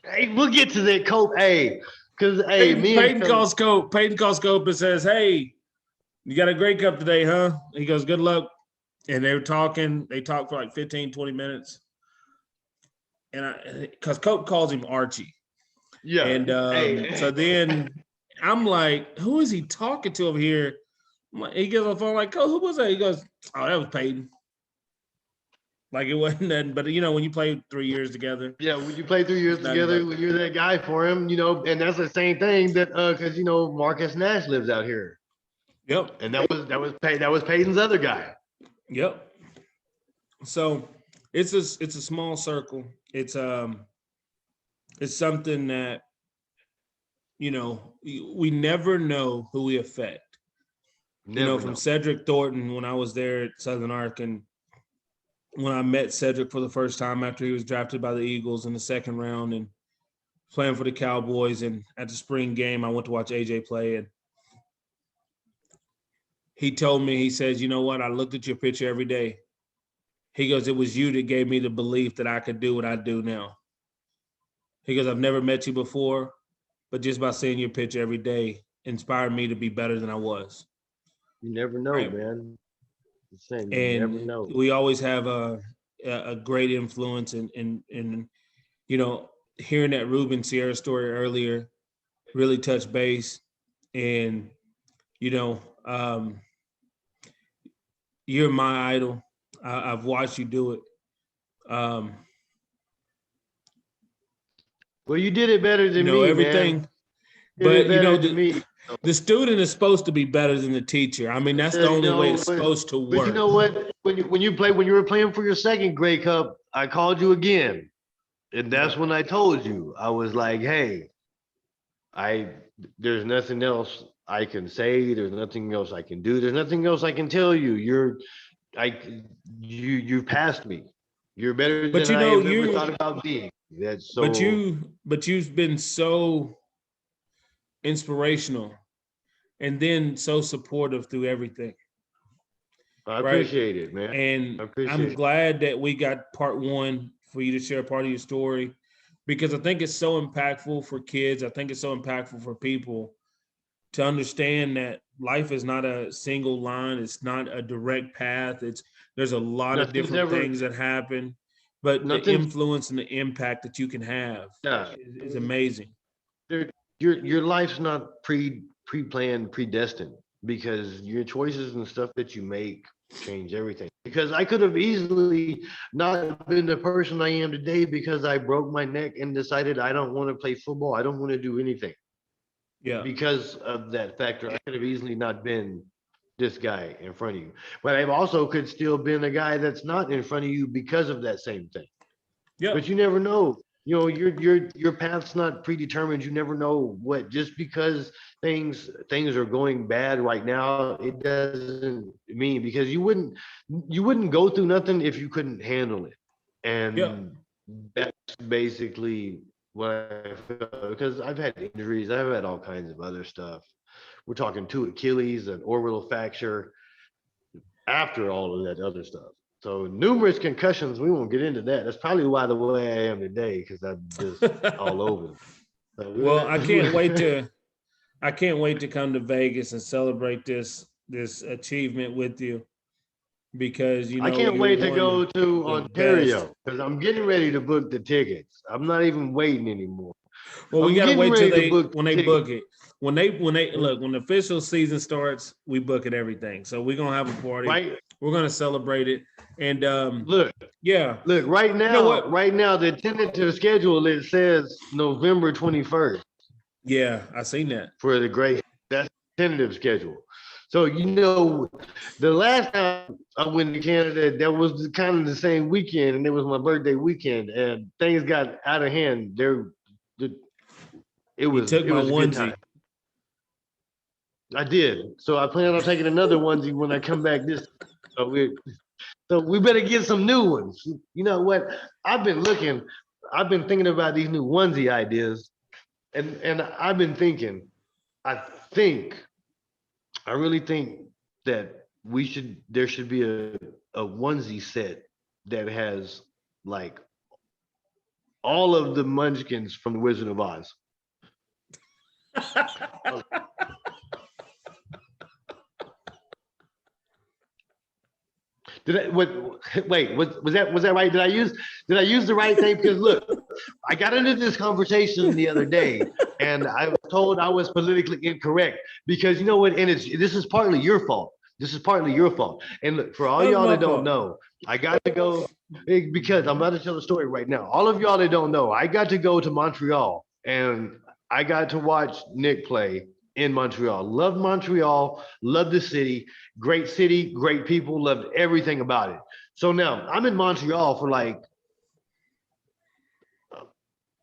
Hey, we'll get to that, Cope. Hey, because Peyton calls Cope and says, "Hey, you got a Grey Cup today, huh?" He goes, "Good luck and they talked for like 15, 20 minutes. And because Coach calls him Archie. Yeah. And so then I'm like, who is he talking to over here? He gets on the phone like, oh, who was that? He goes, oh, that was Peyton. Like it wasn't nothing, but when you play 3 years together. Yeah, when you play 3 years together, when you're that guy for him, and that's the same thing that because Marcus Nash lives out here. Yep. And that was Peyton's other guy. Yep. So it's a small circle. It's something that we never know who we affect. From Cedric Thornton when I was there at Southern Arc, and when I met Cedric for the first time after he was drafted by the Eagles in the second round and playing for the Cowboys, and at the spring game I went to watch AJ play, and he told me, he says, you know what, I looked at your picture every day. He goes, it was you that gave me the belief that I could do what I do now. He goes, I've never met you before, but just by seeing your picture every day inspired me to be better than I was. You never know, right, man. You never know. We always have a great influence in hearing that Ruben Sierra story earlier really touched base. And, you're my idol. I've watched you do it. Well, you did it better than me, everything. Man. But the student is supposed to be better than the teacher. I mean, that's the only way it's supposed to work. But you know what? When you were playing for your second Grey Cup, I called you again, and that's when I told you, I was like, "Hey, there's nothing else I can say. There's nothing else I can do. There's nothing else I can tell you. You passed me. You're better than I have ever thought about being." That's so. But you've been so inspirational, and then so supportive through everything. I appreciate it, man. And I'm glad that we got part one for you to share part of your story, because I think it's so impactful for kids. I think it's so impactful for people to understand that life is not a single line. It's not a direct path. There's a lot of different things that happen, but the influence and the impact that you can have is amazing. Your life's not pre-planned, predestined, because your choices and stuff that you make change everything. Because I could have easily not been the person I am today because I broke my neck and decided I don't want to play football. I don't want to do anything. Yeah. Because of that factor, I could have easily not been this guy in front of you. But I also could still been a guy that's not in front of you because of that same thing. Yeah. But you never know. Your path's not predetermined. You never know what, just because things are going bad right now, it doesn't mean, because you wouldn't go through nothing if you couldn't handle it. And that's basically what I feel, because I've had injuries, I've had all kinds of other stuff. We're talking 2 Achilles, an orbital fracture after all of that other stuff. So numerous concussions. We won't get into that. That's probably why the way I am today, because I'm just all over. Well, I can't wait to come to Vegas and celebrate this achievement with you, because I can't wait to go to Ontario, because I'm getting ready to book the tickets. I'm not even waiting anymore. Well, we gotta wait till they book it. When the official season starts, we book it everything. So we're gonna have a party. Right. We're gonna celebrate it. And look, right now, the tentative schedule, it says November 21st. Yeah, I seen that. For the great, that's tentative schedule. So the last time I went to Canada, that was kind of the same weekend, and it was my birthday weekend, and things got out of hand. It was a good time. I did. So I plan on taking another onesie when I come back this. So we better get some new ones. You know what? I've been thinking about these new onesie ideas, and I've been thinking, I really think that there should be a onesie set that has like all of the munchkins from the Wizard of Oz. Did I wait, was that right? Did I use the right thing? Because look, I got into this conversation the other day and I was told I was politically incorrect because you know what, and this is partly your fault. This is partly your fault. And look, for all That was y'all my that don't fault. know, I got to go because I'm about to tell a story right now. All of y'all that don't know, I got to go to Montreal and I got to watch Nick play in Montreal. Loved Montreal, loved the city, great people, loved everything about it. So now I'm in Montreal for like,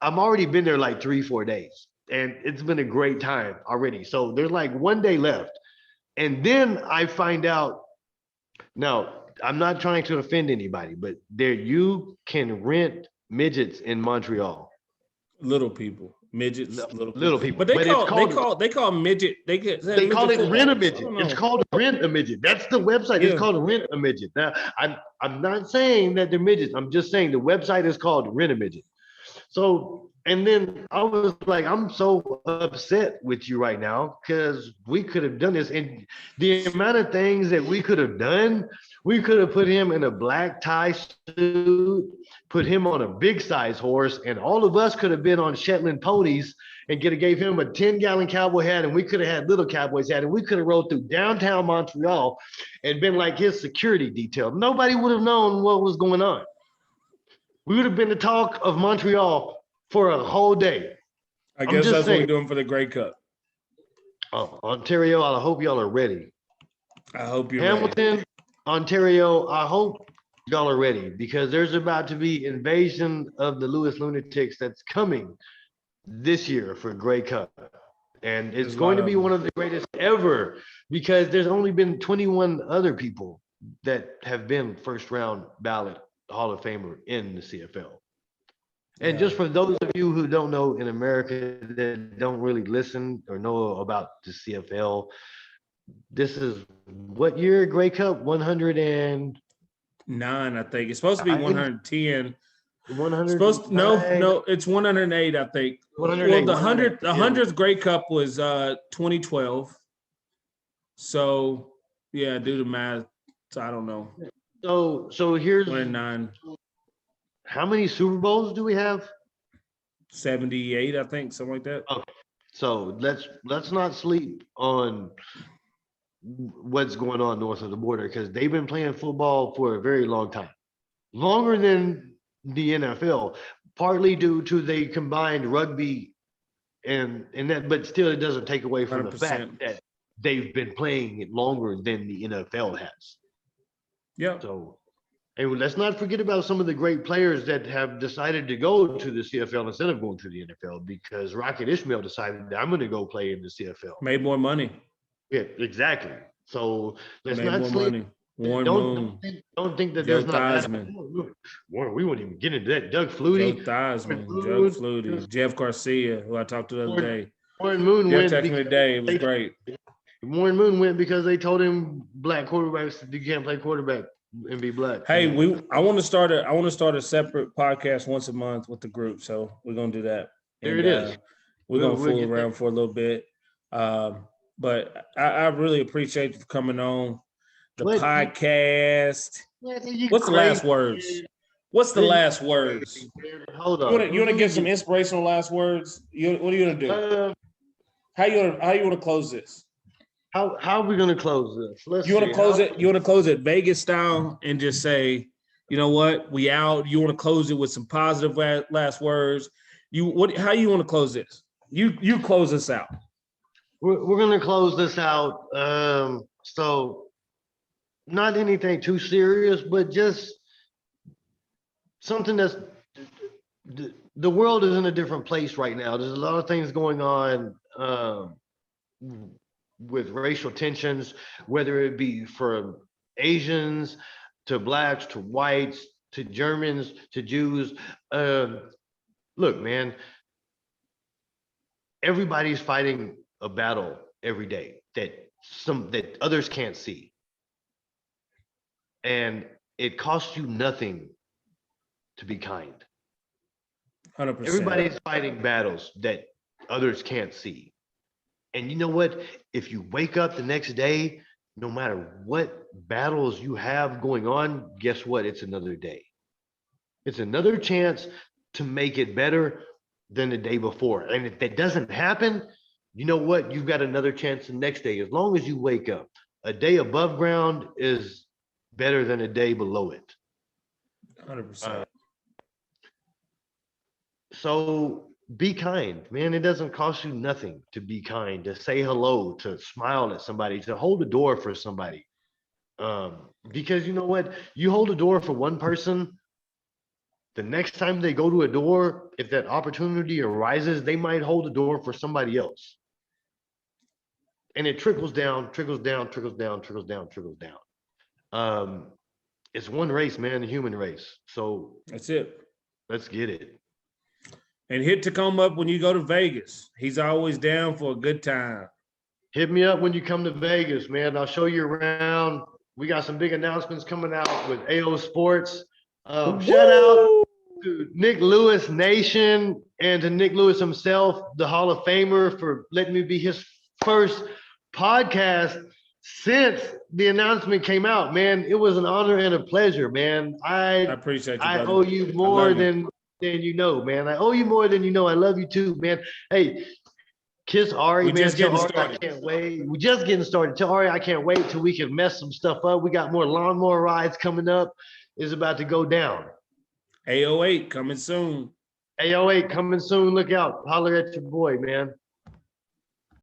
I've already been there like 3, 4 days and it's been a great time already. So there's like one day left. And then I find out now, I'm not trying to offend anybody, but there you can rent midgets in Montreal. Little people, midgets, little people. Little people. But they But it's call they called call they call midget. they call midget it rent a football. I midget. don't It's know. called rent a midget. That's the website. It's Yeah, called rent a midget. Now, I'm not saying that they're midgets. I'm just saying the website is called rent a midget. So, and then I was like, I'm so upset with you right now because we could have done this. And the amount of things that we could have done, we could have put him in a black tie suit, put him on a big size horse, and all of us could have been on Shetland ponies and gave him a 10-gallon cowboy hat, and we could have had little cowboys hat, and we could have rode through downtown Montreal and been like his security detail. Nobody would have known what was going on. We would have been the talk of Montreal for a whole day. I I'm guess just that's what we're saying. doing for the Grey Cup. Ontario, I hope y'all are ready. I hope you're ready. Hamilton, Ontario, I hope y'all are ready because there's about to be invasion of the Louis Lunatics that's coming this year for Grey Cup. And it's There's a going lot to be of one of the greatest ever because there's only been 21 other people that have been first round ballot Hall of Famer in the CFL. And Yeah. just for those of you who don't know in America that don't really listen or know about the CFL, this is what year Grey Cup? 109, 9, I think. It's supposed to be 110. 105, No, it's 108, I think. 108, Well, 108. the 100th Grey Cup was 2012. So, yeah, do the math. So I don't know. So here's 29, how many Super Bowls do we have? 78, I think, something like that. Okay. So let's not sleep on what's going on north of the border because they've been playing football for a very long time, longer than the NFL, partly due to they combined rugby and that, but still it doesn't take away from the 100%. fact that they've been playing it longer than the NFL has. Yeah. So, and let's not forget about some of the great players that have decided to go to the CFL instead of going to the NFL because Rocket Ishmael decided that I'm going to go play in the CFL. Made more money. Yeah, exactly. So let's Made not more sleep. money. Warren Don't Moon. don't think that Joe there's not bad. Theismann. Warren, we won't even get into that. Doug Joe Flutie. Theismann. Doug Flutie. Jeff Garcia, who I talked to the other day. Warren Moon Jeff went texted me today. It was great. Warren Moon went because they told him black quarterbacks you can't play quarterback and be black. Hey, I want to start a separate podcast once a month with the group. So we're gonna do that. There it is. We're gonna We'll fool around for a little bit. But I really appreciate you for coming on the podcast. What's the last words? What's the last words? Hold on. You want to give some inspirational last words? What are you gonna do? How you want to close this? How are we gonna close this? You want to close it? You want to close it Vegas style and just say, you know what, we out. You want to close it with some positive last words. How you want to close this? You close this out. We're gonna close this out. So not anything too serious, but just something that's the world is in a different place right now. There's a lot of things going on with racial tensions, whether it be from Asians to blacks to whites to Germans to Jews. Look, man, everybody's fighting a battle every day that others can't see. And it costs you nothing to be kind. 100%. Everybody's fighting battles that others can't see. And you know what? If you wake up the next day no matter what battles you have going on, guess what? It's another day. It's another chance to make it better than the day before. And if that doesn't happen, you know what? You've got another chance the next day, as long as you wake up. A day above ground is better than a day below it. 100%. So be kind, man. It doesn't cost you nothing to be kind, to say hello, to smile at somebody, to hold the door for somebody. Because you know what? You hold a door for one person, the next time they go to a door, if that opportunity arises, they might hold the door for somebody else. And it trickles down, trickles down, trickles down, trickles down, trickles down. It's one race, man, the human race. So That's it. let's get it. And hit Tacoma up when you go to Vegas. He's always down for a good time. Hit me up when you come to Vegas, man. I'll show you around. We got some big announcements coming out with AO Sports. Shout out to Nick Lewis Nation and to Nick Lewis himself, the Hall of Famer, for letting me be his first podcast since the announcement came out, man. It was an honor and a pleasure, man. I appreciate you, I brother. owe you more than you know, man. I owe you more than you know. I love you too, man. Hey, kiss Ari, man. Just getting Ari, started. I can't wait. We just getting started. Tell Ari I can't wait till we can mess some stuff up. We got more lawnmower rides coming up. It's about to go down. AO8 coming soon. AO8 coming soon. Look out. Holler at your boy, man.